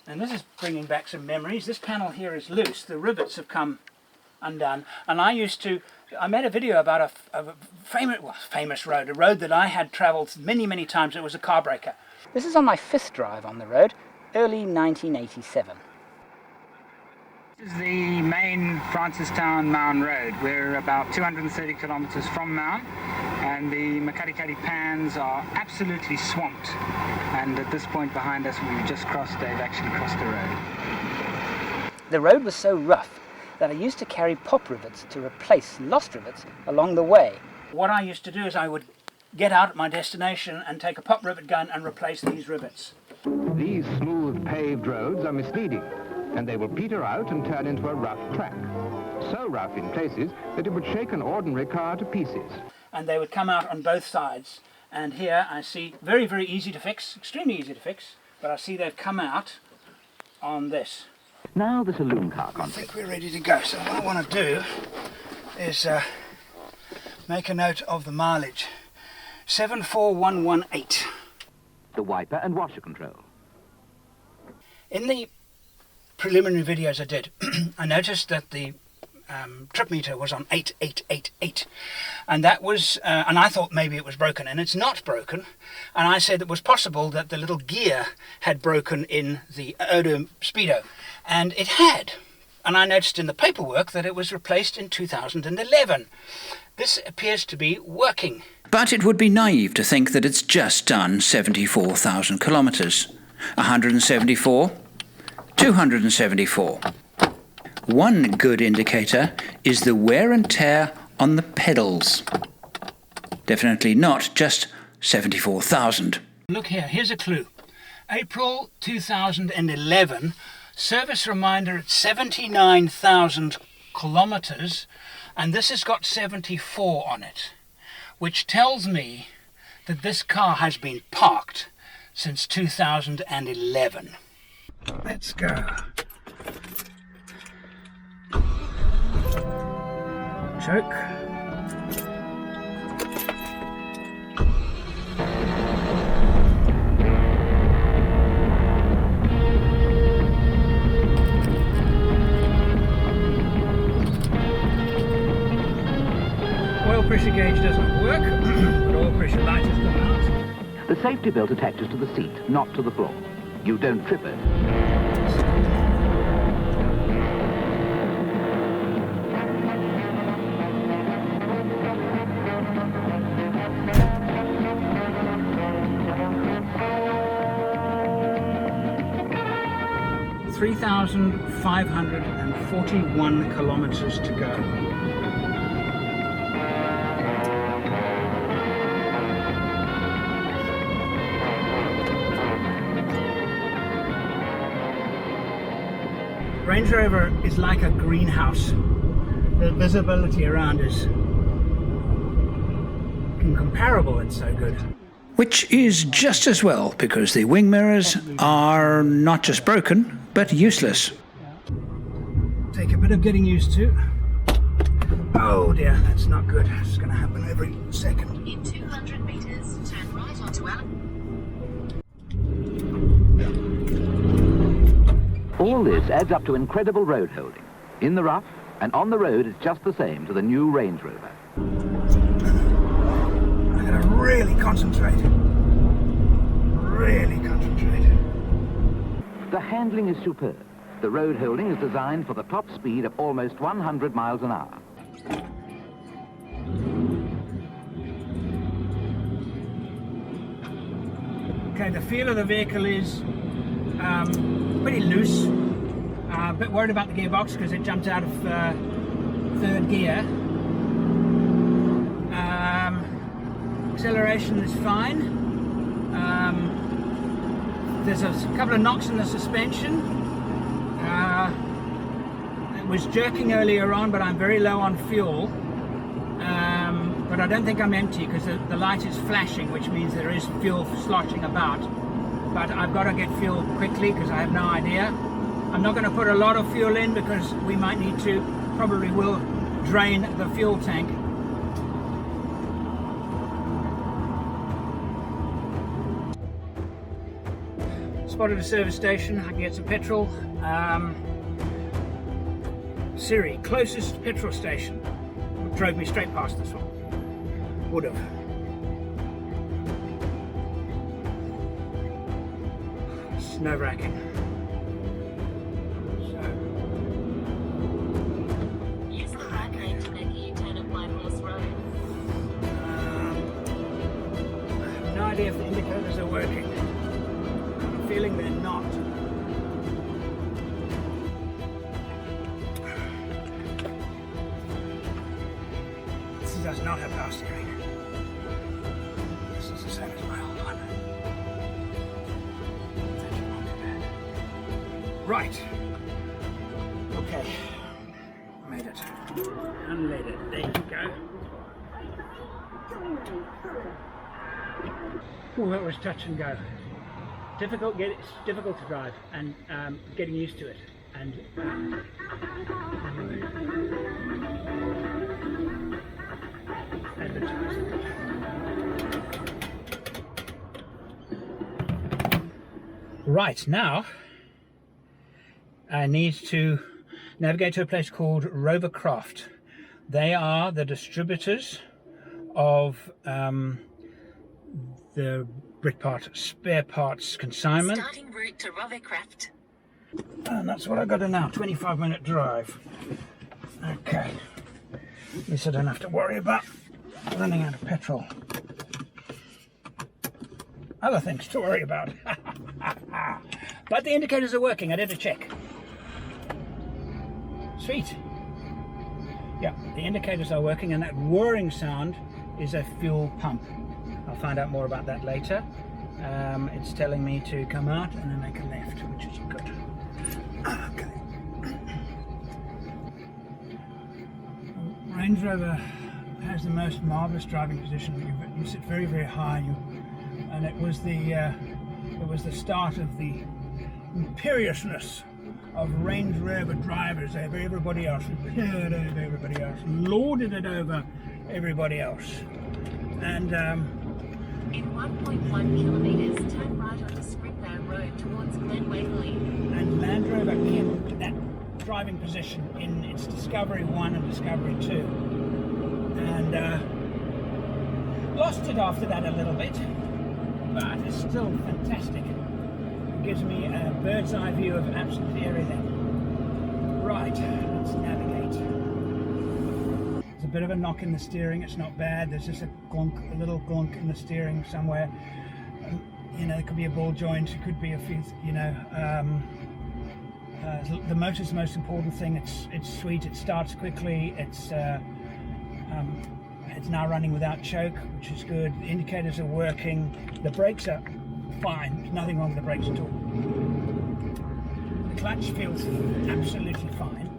And this is bringing back some memories. This panel here is loose. The rivets have come undone, and I made a video about a famous road, a road that I had travelled many times. It was a car breaker. This is on my 5th drive on the road, early 1987. This is the main Francistown Mound Road. We're about 230 kilometres from Mound, and the Makati Pans are absolutely swamped. And at this point behind us, they've actually crossed the road. The road was so rough that I used to carry pop rivets to replace lost rivets along the way. What I used to do is I would get out at my destination and take a pop rivet gun and replace these rivets. These smooth paved roads are misleading, and they will peter out and turn into a rough track. So rough in places that it would shake an ordinary car to pieces. And they would come out on both sides. And here I see, very easy to fix, extremely easy to fix, but I see they've come out on this. Now the saloon car concept. I think we're ready to go. So what I want to do is make a note of the mileage. 74118. The wiper and washer control. In the preliminary videos I did, I noticed that the trip meter was on 8888, and that was and I thought maybe it was broken, and it's not broken. And I said it was possible that the little gear had broken in the Odo Speedo, and it had. And I noticed in the paperwork that it was replaced in 2011. This appears to be working. But it would be naive to think that it's just done 74,000 kilometres. 174, 274. One good indicator is the wear and tear on the pedals. Definitely not just 74,000. Look here, here's a clue. April 2011, service reminder at 79,000 kilometres, and this has got 74 on it, which tells me that this car has been parked since 2011. Let's go. Choke. Oil pressure gauge doesn't work, but oil pressure light has gone out. The safety belt attaches to the seat, not to the floor. You don't trip it. $3,541 kilometers to go. Range Rover is like a greenhouse. The visibility around is incomparable, it's so good. Which is just as well, because the wing mirrors are not just broken, but useless. Take a bit of getting used to. Oh dear, that's not good. It's going to happen every second. In 200 meters, turn right onto Allen. All this adds up to incredible road holding. In the rough and on the road, it's just the same to the new Range Rover. I've got to really concentrate. Really concentrate. The handling is superb. The road holding is designed for the top speed of almost 100 miles an hour. Okay, the feel of the vehicle is pretty loose. A bit worried about the gearbox because it jumped out of third gear. Acceleration is fine. There's a couple of knocks in the suspension. It was jerking earlier on, but I'm very low on fuel. But I don't think I'm empty because the light is flashing, which means there is fuel sloshing about. But I've got to get fuel quickly because I have no idea. I'm not going to put a lot of fuel in because we might need to, probably will drain the fuel tank. Spotted a service station. I can get some petrol. Siri, closest petrol station. Drove me straight past this one. Would have. It's nerve-wracking. Use the right lane to make a U-turn at White Horse Road. I have no idea if the indicators are working. I'm feeling they're not. This does not have power steering. This is the same as my old one. It's actually not too bad. Right. Okay. Made it. Unlaid it. There you go. Oh, that was touch and go. It's difficult to drive, and getting used to it. And right, now I need to navigate to a place called Rover. They are the distributors of the Britpart spare parts consignment. Starting route to Rovercraft. And that's what I got to now, 25-minute drive. Okay. At least I don't have to worry about running out of petrol. Other things to worry about. But the indicators are working, I did a check. Sweet. Yeah, the indicators are working, and that whirring sound is a fuel pump. I'll find out more about that later. It's telling me to come out and then make a left, which is good. Okay. Range Rover has the most marvelous driving position. You sit very, very high, and it was the start of the imperiousness of Range Rover drivers over everybody else, lorded it over everybody else. And In 1.1 kilometres, turn right onto Springbound Road towards Glen Waverley. And Land Rover kept that driving position in its Discovery 1 and Discovery 2. And lost it after that a little bit, but it's still fantastic. It gives me a bird's eye view of absolutely everything. Right, let's navigate. There's a bit of a knock in the steering, it's not bad. There's just a little glunk in the steering somewhere. You know, it could be a ball joint, it could be a few, you know. The motor's the most important thing. It's sweet, it starts quickly, it's now running without choke, which is good. The indicators are working, the brakes are fine, there's nothing wrong with the brakes at all. The clutch feels absolutely fine.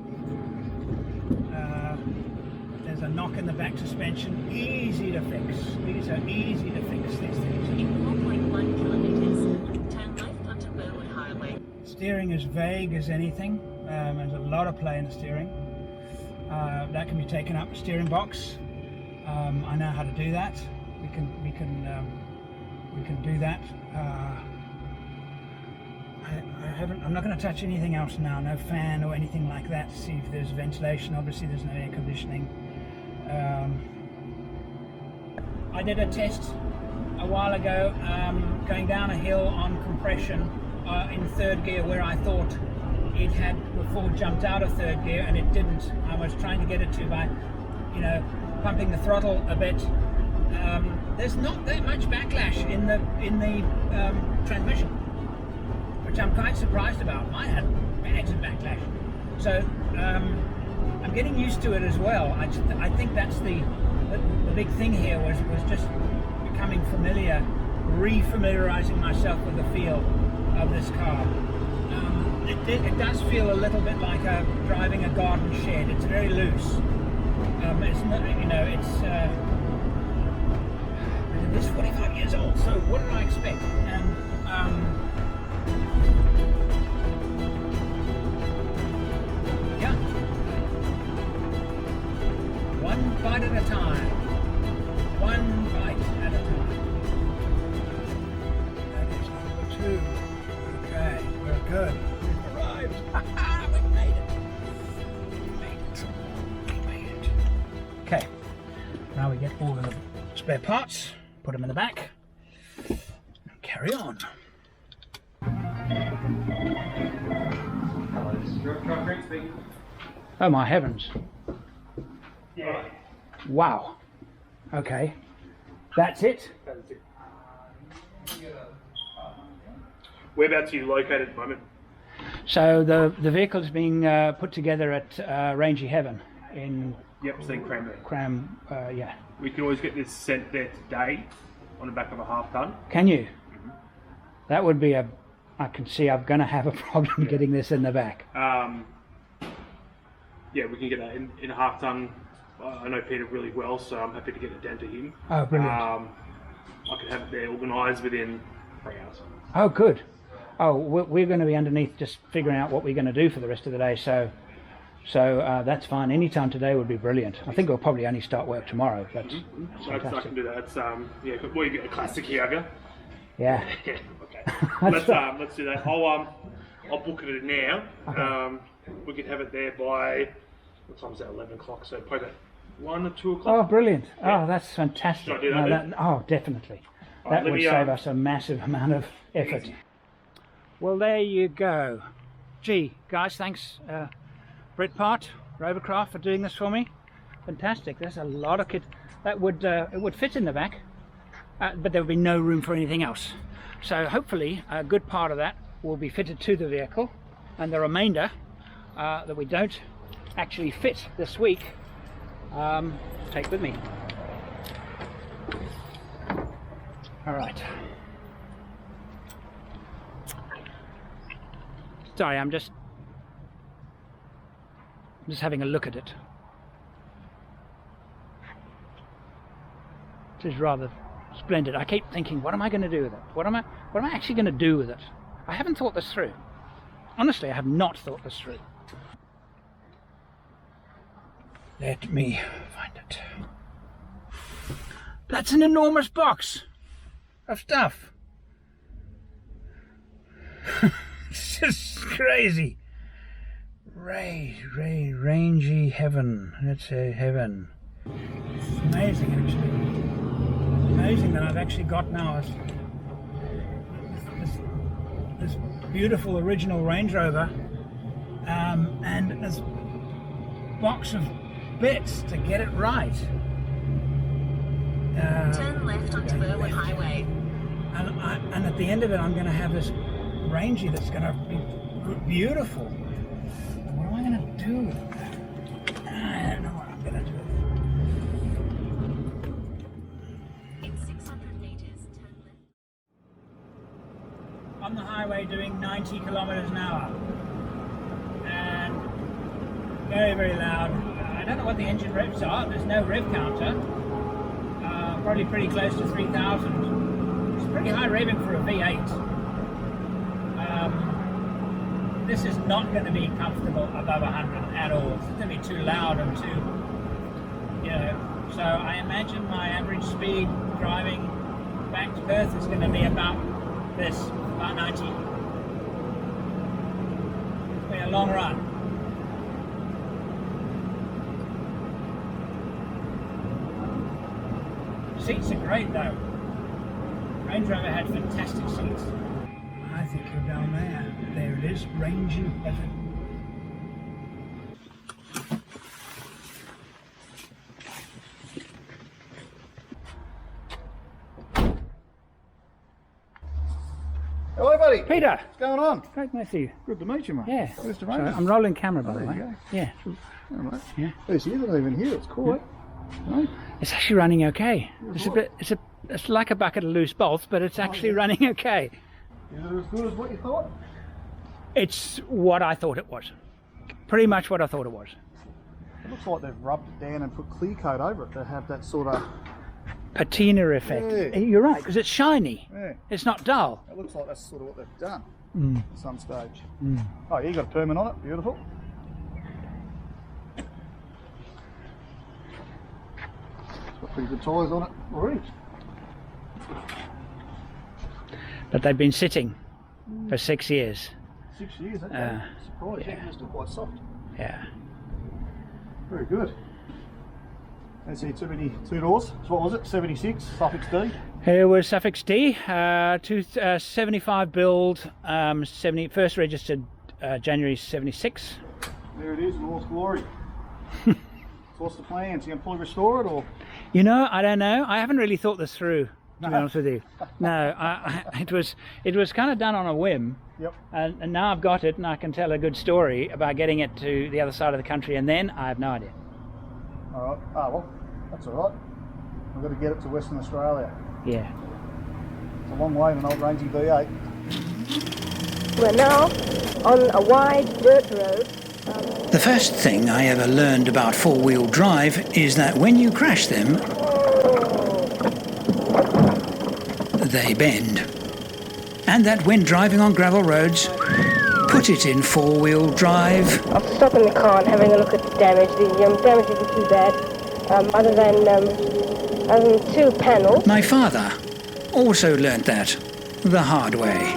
There's a knock in the back suspension, easy to fix. These are easy to fix, these things. In 4.1 kilometres, turn left onto Burwood Highway. Steering is vague as anything. There's a lot of play in the steering. That can be taken up steering box. I know how to do that. We can do that. I'm not going to touch anything else now. No fan or anything like that to see if there's ventilation. Obviously, there's no air conditioning. I did a test a while ago, going down a hill on compression in third gear, where I thought it had before jumped out of third gear, and it didn't. I was trying to get it to by, you know, pumping the throttle a bit. There's not that much backlash in the transmission, which I'm quite surprised about. Mine had bags of backlash, so I'm getting used to it as well. I think that's the big thing here was just becoming familiar, re-familiarizing myself with the feel of this car. It does feel a little bit like driving a garden shed. It's very loose. It's not, you know, it's 45 years old, so what did I expect? And yeah, one bite at a time. One bite at a time. That is number 2. Okay, we're good. We've arrived. We made it. Okay, now we get all of the spare parts, put them in the back, and carry on. Oh my heavens. Yeah. Wow. Okay. That's it? Whereabouts are you located at the moment? So the vehicle is being put together at Rangy Heaven in Yep, St Cranberry. yeah. We can always get this sent there today on the back of a half ton. Can you? That would be I can see I'm going to have a problem getting this in the back. Yeah, we can get that in a half ton. I know Peter really well, so I'm happy to get it down to him. Oh, brilliant. I can have it there organised within 3 hours. Oh, good. Oh, we're going to be underneath just figuring out what we're going to do for the rest of the day, so that's fine. Any time today would be brilliant. I think we'll probably only start work tomorrow. That's fantastic. I can do that. It's yeah. Well, you get a classic here, have you? Yeah. Okay. Let's do that. I'll book it now. Okay. we could have it there by, what time is that, 11 o'clock, so probably about 1 or 2 o'clock. Oh, brilliant. Yeah. Oh, that's fantastic. Should I do that, Oh, definitely. Right, That would save us a massive amount of effort. Easy. Well, there you go. Gee, guys, thanks Britpart, Rovercraft for doing this for me. Fantastic. There's a lot of kit. That would it would fit in the back, but there would be no room for anything else. So hopefully a good part of that will be fitted to the vehicle, and the remainder that we don't actually fit this week, take with me. All right. Sorry, I'm just having a look at it. It is rather splendid. I keep thinking, what am I going to do with it? What am I actually going to do with it? I haven't thought this through. Honestly, I have not thought this through. Let me find it. That's an enormous box of stuff. It's just crazy. Rangy heaven. Let's say heaven. It's amazing, actually. Amazing that I've actually got now this beautiful original Range Rover and this box of bits to get it right. Turn left onto Berwick Highway. And at the end of it, I'm going to have this Rangy that's going to be beautiful. What am I going to do with it? I don't know what I'm going to do. In 600 meters, turn left. On the highway doing 90 kilometers an hour. And very, very loud. I don't know what the engine revs are. There's no rev counter. Probably pretty close to 3,000. It's pretty high revving for a V8. This is not going to be comfortable above 100 at all. It's going to be too loud and too, so I imagine my average speed driving back to Perth is going to be about this, about 90. It'll be a long run. Seats are great though. Range Rover had fantastic seats. I think you're down there. There it is, Rangy heaven. Hello, buddy. Peter! What's going on? Great to meet you. Good to meet you, mate. Yeah. Nice to So meet you. I'm rolling camera, by the There way. you go. Yeah. All right. Yeah. Who's here? They're not even here. It's cool, eh? No? It's actually running okay. It's like a bucket of loose bolts, but it's actually running okay. Is it as good as what you thought? It's what I thought it was. Pretty much what I thought it was. It looks like they've rubbed it down and put clear coat over it to have that sort of... Patina effect. Yeah. You're right, because it's shiny. Yeah. It's not dull. It looks like that's sort of what they've done Mm. at some stage. Mm. Oh, yeah, you got a permit on it. Beautiful. It's got pretty good tyres on it already. But they've been sitting for 6 years. 6 years, that's surprised. Yeah, they're still quite soft. Yeah. Very good. Let's see, two doors. So what was it? 76, suffix D? It was suffix D, 75 build, first registered January 76. There it is in all its glory. So what's the plan? So you going to fully restore it or? You know, I don't know. I haven't really thought this through, to be honest with you. No, it was kind of done on a whim. Yep. And now I've got it and I can tell a good story about getting it to the other side of the country, and then I have no idea. Alright. Ah, well, that's alright. We've got to get it to Western Australia. Yeah. It's a long way in an old rangy V8. We're now on a wide dirt road. The first thing I ever learned about four-wheel drive is that when you crash them, they bend. And that when driving on gravel roads, put it in four-wheel drive. I'm stopping the car and having a look at the damage. The damage isn't too bad, other than two panels. My father also learnt that the hard way.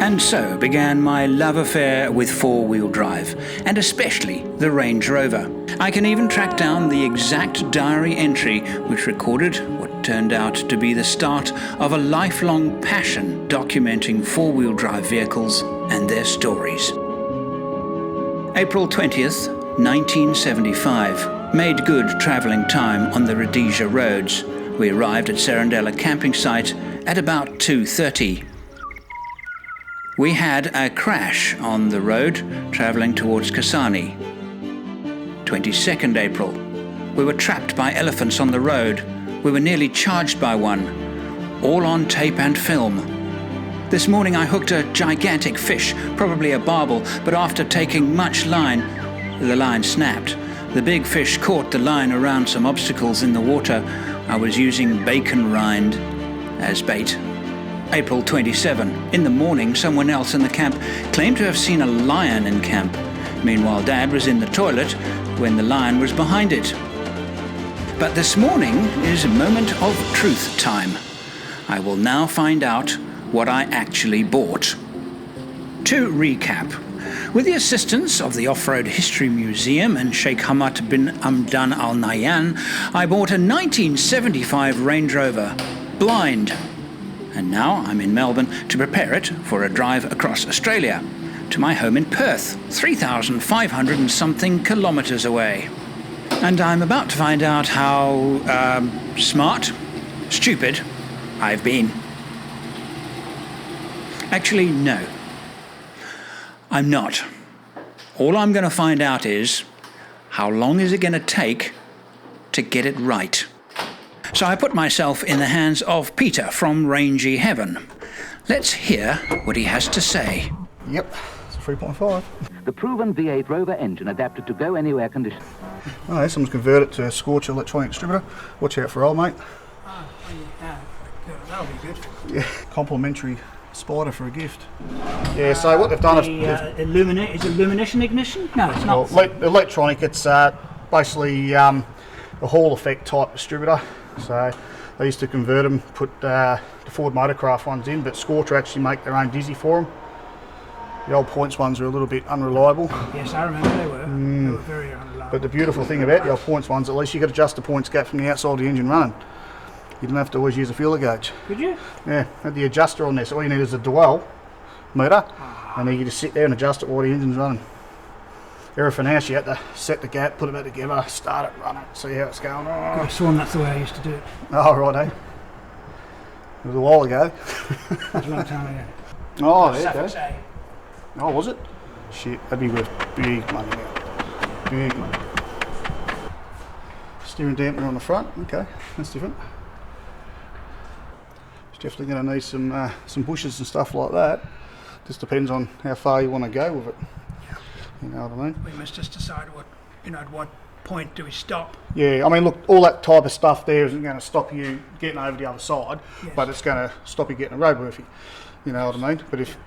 And so began my love affair with four-wheel drive, and especially the Range Rover. I can even track down the exact diary entry which recorded what turned out to be the start of a lifelong passion documenting four-wheel drive vehicles and their stories. April 20th, 1975. Made good travelling time on the Rhodesia roads. We arrived at Serendella camping site at about 2:30. We had a crash on the road travelling towards Kasane. 22nd April. We were trapped by elephants on the road. We were nearly charged by one. All on tape and film. This morning I hooked a gigantic fish, probably a barbel, but after taking much line, the line snapped. The big fish caught the line around some obstacles in the water. I was using bacon rind as bait. April 27. In the morning, someone else in the camp claimed to have seen a lion in camp. Meanwhile, Dad was in the toilet when the lion was behind it. But this morning is a moment of truth time. I will now find out what I actually bought. To recap, with the assistance of the Off-Road History Museum and Sheikh Hamad bin Hamdan Al Nahyan, I bought a 1975 Range Rover, blind. And now I'm in Melbourne to prepare it for a drive across Australia, to my home in Perth, 3,500 and something kilometres away. And I'm about to find out how stupid I've been. Actually, no. I'm not. All I'm going to find out is, how long is it going to take to get it right? So I put myself in the hands of Peter from Rangy Heaven. Let's hear what he has to say. Yep, it's a 3.5. The proven V8 Rover engine adapted to go anywhere conditions. Oh, someone's converted to a Scorcher electronic distributor. Watch out for old mate. Oh, yeah, that'll be good. Yeah, complimentary spider for a gift. Yeah, so what they've done is... Is it illumination ignition? No, it's not. Well, electronic, it's basically a Hall effect type distributor. So they used to convert them, put the Ford Motorcraft ones in, but Scorcher actually make their own dizzy for them. The old points ones are a little bit unreliable. Yes, I remember they were. They were very unreliable. But the beautiful thing about the old points ones, at least you could adjust the points gap from the outside of the engine running. You didn't have to always use a feeler gauge. Could you? Yeah, had the adjuster on there, so all you need is a dwell meter, and then you just sit there and adjust it while the engine's running. Everything else you had to set the gap, put it back together, start it, run it, see how it's going. I could have sworn that's the way I used to do it. Oh, right, eh? It was a while ago. It was a long time ago. Oh, there you go. Suffix A. Oh, was it? Shit, that'd be worth big money now. Big money. Steering dampener on the front, okay, that's different. It's definitely going to need some bushes and stuff like that. Just depends on how far you want to go with it. Yeah. You know what I mean? We must just decide at what point do we stop. Yeah, I mean, look, all that type of stuff there isn't going to stop you getting over the other side, yes, but it's going to stop you getting roadworthy. You know what I mean? But if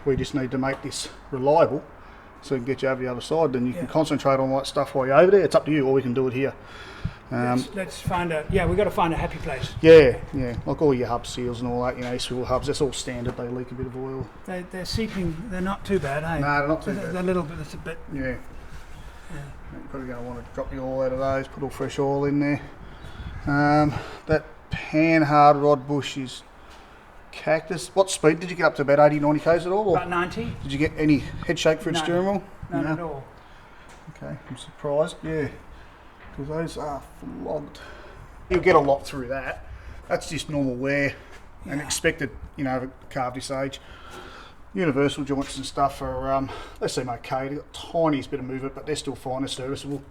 we just need to make this reliable so we can get you over the other side, then you can concentrate on that stuff while you're over there. It's up to you, or we can do it here. Let's find we've got to find a happy place. Yeah, like all your hub seals and all that, swivel hubs, that's all standard, they leak a bit of oil. They're seeping, they're not too bad, eh? No, they're not too bad. They're a little bit, it's a bit... Yeah. You're probably going to want to drop the oil out of those, put all fresh oil in there. That panhard rod bush is cactus. What speed did you get up to, about 80, 90 k's at all? Or about 90. Did you get any head shake for the steering wheel? None at all. Okay, I'm surprised, yeah. Because those are flogged. You'll get a lot through that. That's just normal wear and expected, of a car of this age. Universal joints and stuff are, they seem okay. They've got the tiniest bit of movement, but they're still fine, they're serviceable.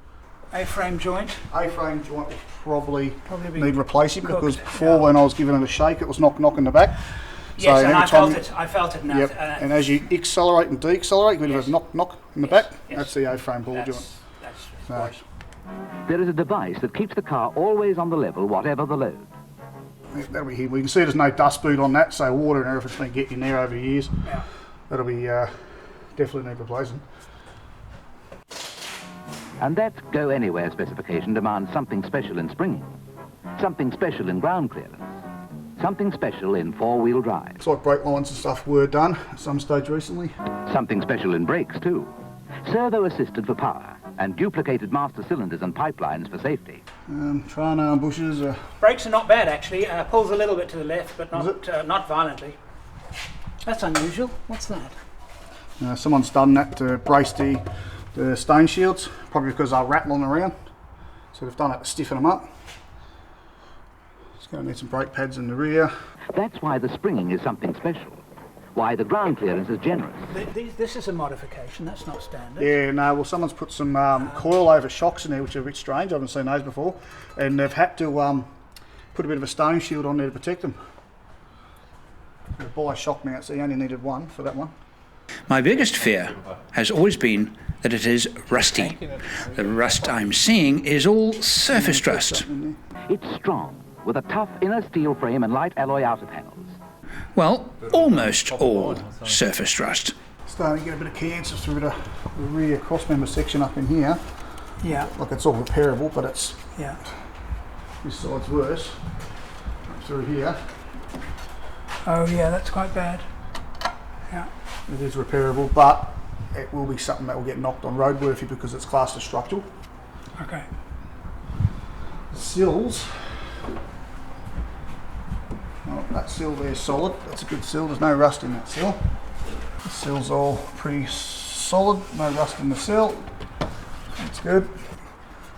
A-frame joint? A-frame joint will probably be need replacing because before when I was giving it a shake, it was knocking the back. Yes, so and I felt it now. Yep. And as you accelerate and decelerate, you get a knock in the back. Yes. That's the A-frame ball joint. That's There is a device that keeps the car always on the level, whatever the load. That'll be here. We can see there's no dust boot on that, so water and everything's been getting in there over the years. Yeah. That'll be definitely need replacing. And that go-anywhere specification demands something special in springing, something special in ground clearance, something special in four-wheel drive. It's like brake lines and stuff were done at some stage recently. Something special in brakes too. Servo-assisted for power and duplicated master cylinders and pipelines for safety. Trine arm bushes. Brakes are not bad actually. Pulls a little bit to the left, but not violently. That's unusual. What's that? Someone's done that to brace the stone shields, probably because they're rattling around. So they've done it to stiffen them up. It's going to need some brake pads in the rear. That's why the springing is something special. Why the ground clearance is generous. This is a modification, that's not standard. Yeah, no, well someone's put some coil-over shocks in there, which are a bit strange. I haven't seen those before. And they've had to put a bit of a stone shield on there to protect them. They buy shock mount, so you only needed one for that one. My biggest fear has always been that it is rusty. The rust I'm seeing is all surface rust. It's strong, with a tough inner steel frame and light alloy outer panels. Well, almost all surface rust. Starting to get a bit of cancer through the rear crossmember section up in here. Yeah. Like it's all repairable, but it's yeah. This side's worse. Up through here. Oh yeah, that's quite bad. Yeah. It is repairable, but it will be something that will get knocked on roadworthy because it's classed as structural. Okay. The sills. Oh, that sill there's solid. That's a good sill. There's no rust in that sill. The sill's all pretty solid. No rust in the sill. That's good.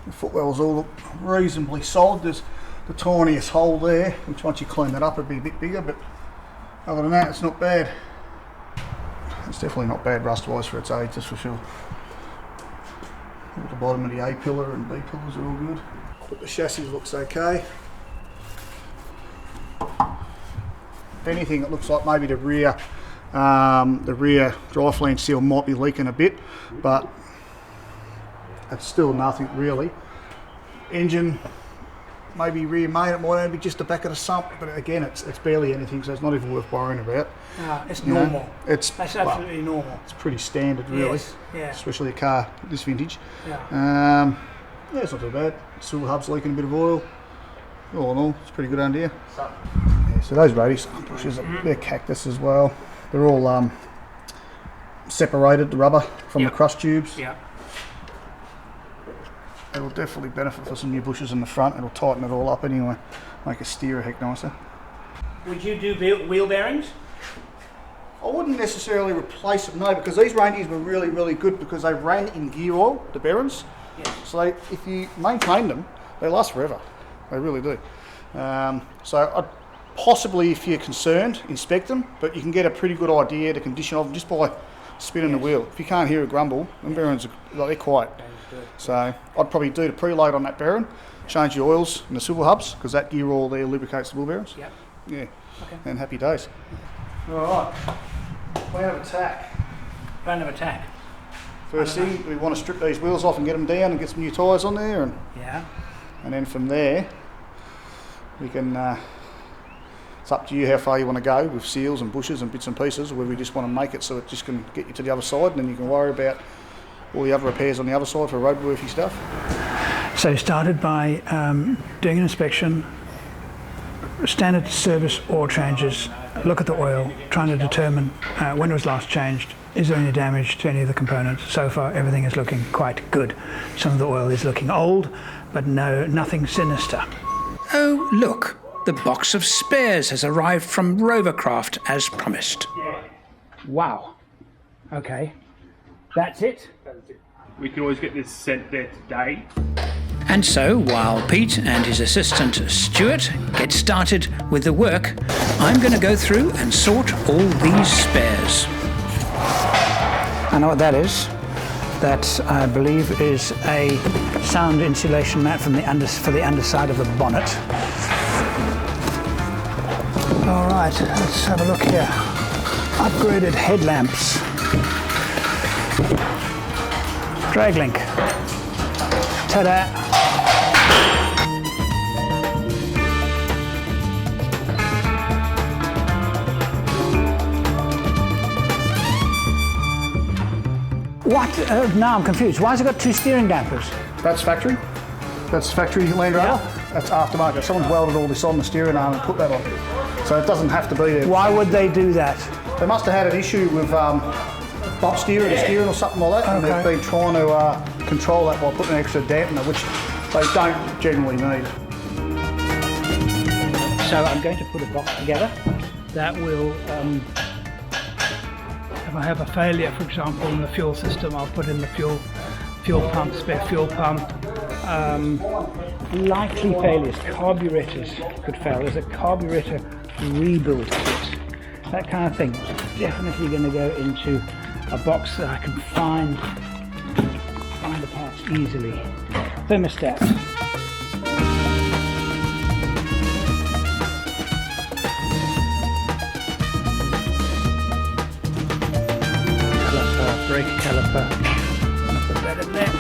The footwells all look reasonably solid. There's the tiniest hole there, which once you clean that up it'd be a bit bigger, but other than that it's not bad. It's definitely not bad rust-wise for its age, that's for sure. At the bottom of the A pillar and B pillars are all good. But the chassis looks okay. If anything, it looks like maybe the rear dry flange seal might be leaking a bit, but it's still nothing really. Engine, maybe rear main, it might only be just the back of the sump, but again, it's barely anything, so it's not even worth worrying about. It's normal. That's absolutely normal. It's pretty standard, really. Yes, yeah. Especially a car this vintage. Yeah. Yeah, it's not too bad. Silver hub's leaking a bit of oil. All in all, it's pretty good under here. Yeah, so those radius bushes, they're cactus as well. They're all separated, the rubber from the cross tubes. Yeah. It'll definitely benefit for some new bushes in the front. It'll tighten it all up anyway, make a steer a heck nicer. Would you do wheel bearings? I wouldn't necessarily replace them, no, because these reindeers were really, really good because they ran in gear oil, the bearings. Yes. So if you maintain them, they last forever. They really do. So I'd possibly, if you're concerned, inspect them, but you can get a pretty good idea the condition of them just by spinning the wheel. If you can't hear a grumble, them bearings they're quiet. So I'd probably do the preload on that bearing, change the oils and the swivel hubs because that gear oil there lubricates the wheel bearings. Yep. Yeah. Okay. And happy days. All right. Plan of attack. Plan of attack. First thing, we want to strip these wheels off and get them down and get some new tyres on there, and then from there we can. It's up to you how far you want to go with seals and bushes and bits and pieces, or whether we just want to make it so it just can get you to the other side, and then you can worry about all the other repairs on the other side for roadworthy stuff. So you started by doing an inspection, standard service oil changes, look at the oil, trying to determine when it was last changed, is there any damage to any of the components. So far everything is looking quite good. Some of the oil is looking old, but nothing sinister. Oh, look, the box of spares has arrived from Rover craft as promised. Wow. Okay. That's it? We can always get this sent there today. And so, while Pete and his assistant Stuart get started with the work, I'm going to go through and sort all these spares. I know what that is. That, I believe, is a sound insulation mat for the underside of the bonnet. All right, let's have a look here. Upgraded headlamps. Drag link. Ta-da! What? Now I'm confused. Why has it got two steering dampers? That's factory. That's factory Land Rover. That's aftermarket. Someone's welded all this on the steering arm and put that on. So it doesn't have to be there. Why would they do that? They must have had an issue with butt steering or steering or something like that, and they've been trying to control that by putting an extra dampener, which they don't generally need. So I'm going to put a box together that will, if I have a failure, for example, in the fuel system, I'll put in the fuel pump, spare fuel pump. Likely failures, carburetors could fail. There's a carburetor rebuild kit, that kind of thing. Definitely going to go into a box that I can find the parts easily. Thermostat. Brake caliper. I'll put that in there.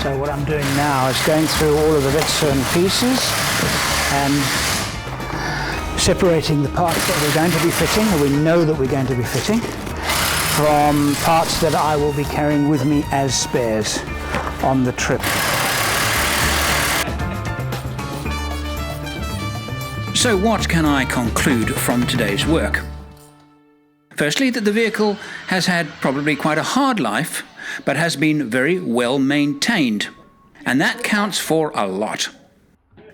So what I'm doing now is going through all of the bits and pieces and separating the parts that we're going to be fitting, or we know that we're going to be fitting, from parts that I will be carrying with me as spares on the trip. So what can I conclude from today's work? Firstly, that the vehicle has had probably quite a hard life, but has been very well maintained. And that counts for a lot.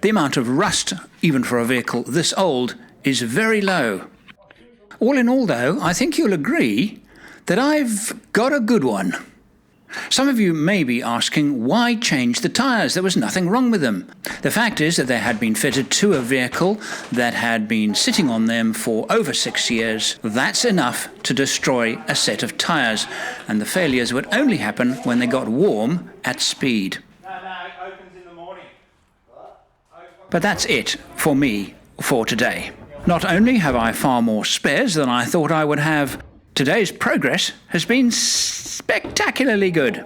The amount of rust, even for a vehicle this old, is very low. All in all, though, I think you'll agree that I've got a good one. Some of you may be asking, why change the tyres? There was nothing wrong with them. The fact is that they had been fitted to a vehicle that had been sitting on them for over 6 years. That's enough to destroy a set of tyres, and the failures would only happen when they got warm at speed. But that's it for me for today. Not only have I far more spares than I thought I would have, today's progress has been spectacularly good. A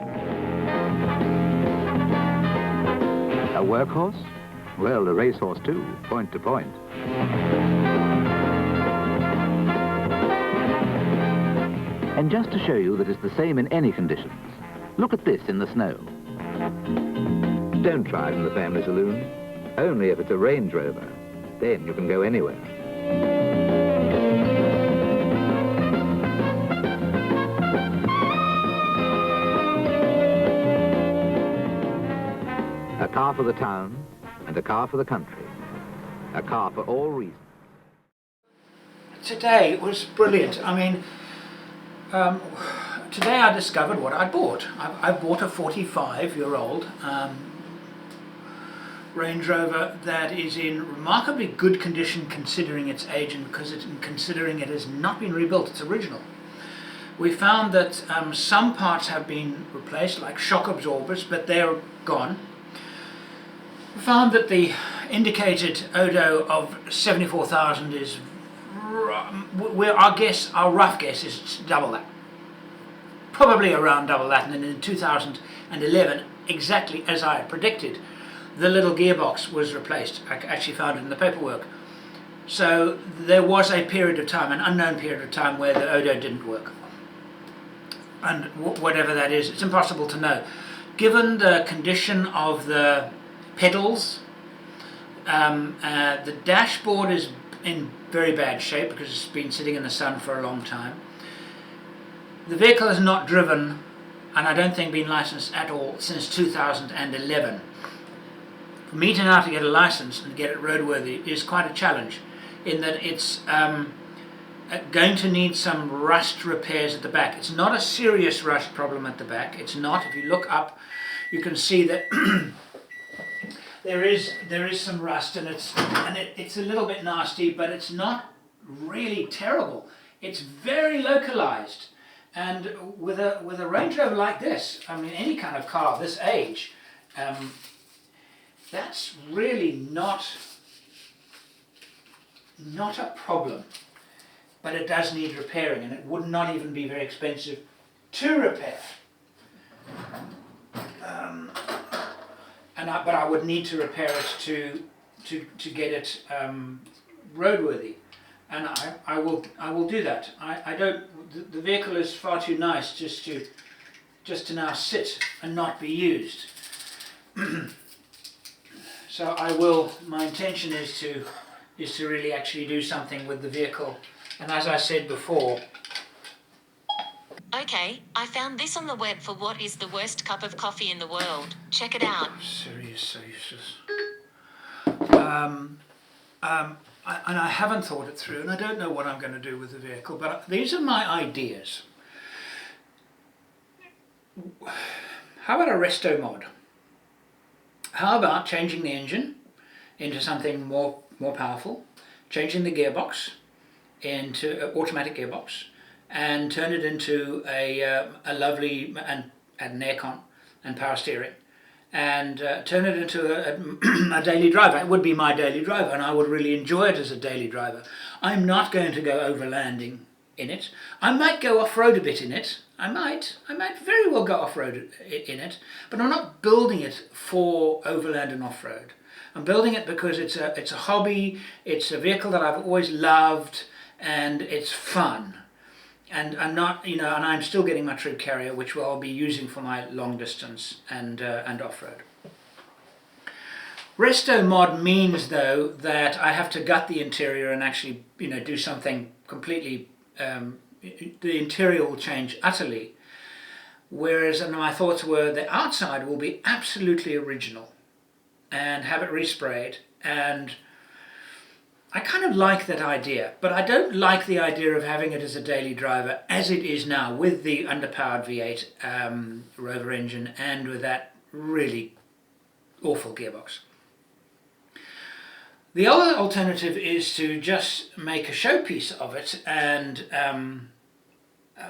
workhorse? Well, a racehorse too, point to point. And just to show you that it's the same in any conditions, look at this in the snow. Don't try it in the family saloon. Only if it's a Range Rover. Then you can go anywhere. A car for the town and a car for the country. A car for all reasons. Today was brilliant. I mean, today I discovered what I bought. I bought a 45-year-old Range Rover that is in remarkably good condition considering its age, and considering it has not been rebuilt, it's original. We found that some parts have been replaced, like shock absorbers, but they're gone. We found that the indicated odo of 74,000 is, our rough guess is double that. Probably around double that, and then in 2011, exactly as I had predicted, the little gearbox was replaced. I actually found it in the paperwork. So there was a period of time, an unknown period of time, where the odo didn't work. And whatever that is, it's impossible to know. Given the condition of the pedals, the dashboard is in very bad shape because it's been sitting in the sun for a long time. The vehicle is not driven, and I don't think been licensed at all since 2011. For me to now to get a license and get it roadworthy is quite a challenge, in that it's going to need some rust repairs at the back. It's not a serious rust problem at the back. It's not. If you look up, you can see that there is some rust, and it's a little bit nasty, but it's not really terrible. It's very localized, and with a Range Rover like this, I mean any kind of car of this age, that's really not a problem. But it does need repairing, and it would not even be very expensive to repair. But I would need to repair it to get it roadworthy, and I will do that. I don't. The vehicle is far too nice just to now sit and not be used. So I will. My intention is to really actually do something with the vehicle, and as I said before. Okay, I found this on the web for what is the worst cup of coffee in the world. Check it out. Serious, so useless. And I haven't thought it through, and I don't know what I'm going to do with the vehicle, but these are my ideas. How about a resto mod? How about changing the engine into something more powerful, changing the gearbox into an automatic gearbox, and turn it into a lovely, and add an aircon and power steering, and turn it into a daily driver. It would be my daily driver, and I would really enjoy it as a daily driver. I'm not going to go overlanding in it. I might go off-road a bit in it. I might very well go off-road in it, but I'm not building it for overland and off-road. I'm building it because it's a hobby, it's a vehicle that I've always loved, and it's fun. And I'm not, and I'm still getting my troop carrier, which I'll be using for my long distance and off-road. Resto mod means, though, that I have to gut the interior and actually, do something completely. The interior will change utterly, whereas my thoughts were the outside will be absolutely original, and have it resprayed. And I kind of like that idea, but I don't like the idea of having it as a daily driver as it is now, with the underpowered V8 Rover engine and with that really awful gearbox. The other alternative is to just make a showpiece of it, and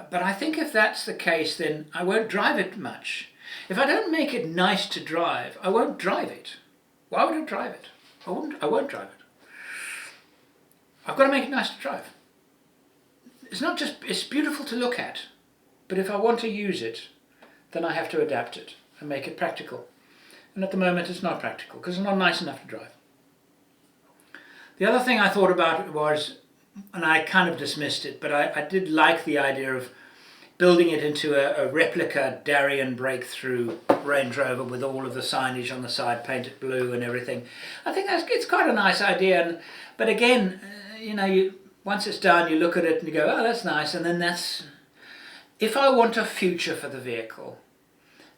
but I think if that's the case, then I won't drive it much. If I don't make it nice to drive, I won't drive it. Why would I drive it? I won't drive it. I've got to make it nice to drive. It's beautiful to look at, but if I want to use it, then I have to adapt it and make it practical. And at the moment it's not practical because it's not nice enough to drive. The other thing I thought about was, and I kind of dismissed it, but I did like the idea of building it into a replica Darien Breakthrough Range Rover with all of the signage on the side painted blue and everything. I think it's quite a nice idea, but again, once it's done, you look at it and you go, oh, that's nice, and then that's... If I want a future for the vehicle,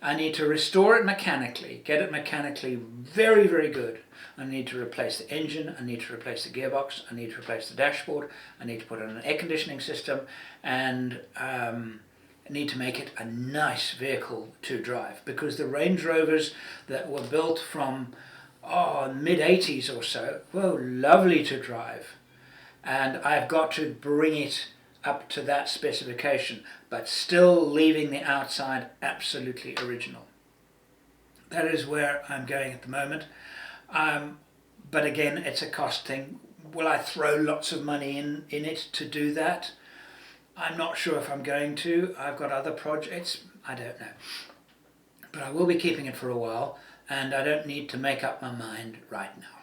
I need to restore it mechanically, get it mechanically very, very good. I need to replace the engine, I need to replace the gearbox, I need to replace the dashboard, I need to put in an air conditioning system, and I need to make it a nice vehicle to drive, because the Range Rovers that were built from mid-80s or so were lovely to drive, and I've got to bring it up to that specification, but still leaving the outside absolutely original. That is where I'm going at the moment. But again, it's a cost thing. Will I throw lots of money in it to do that? I'm not sure if I'm going to. I've got other projects. I don't know. But I will be keeping it for a while, and I don't need to make up my mind right now.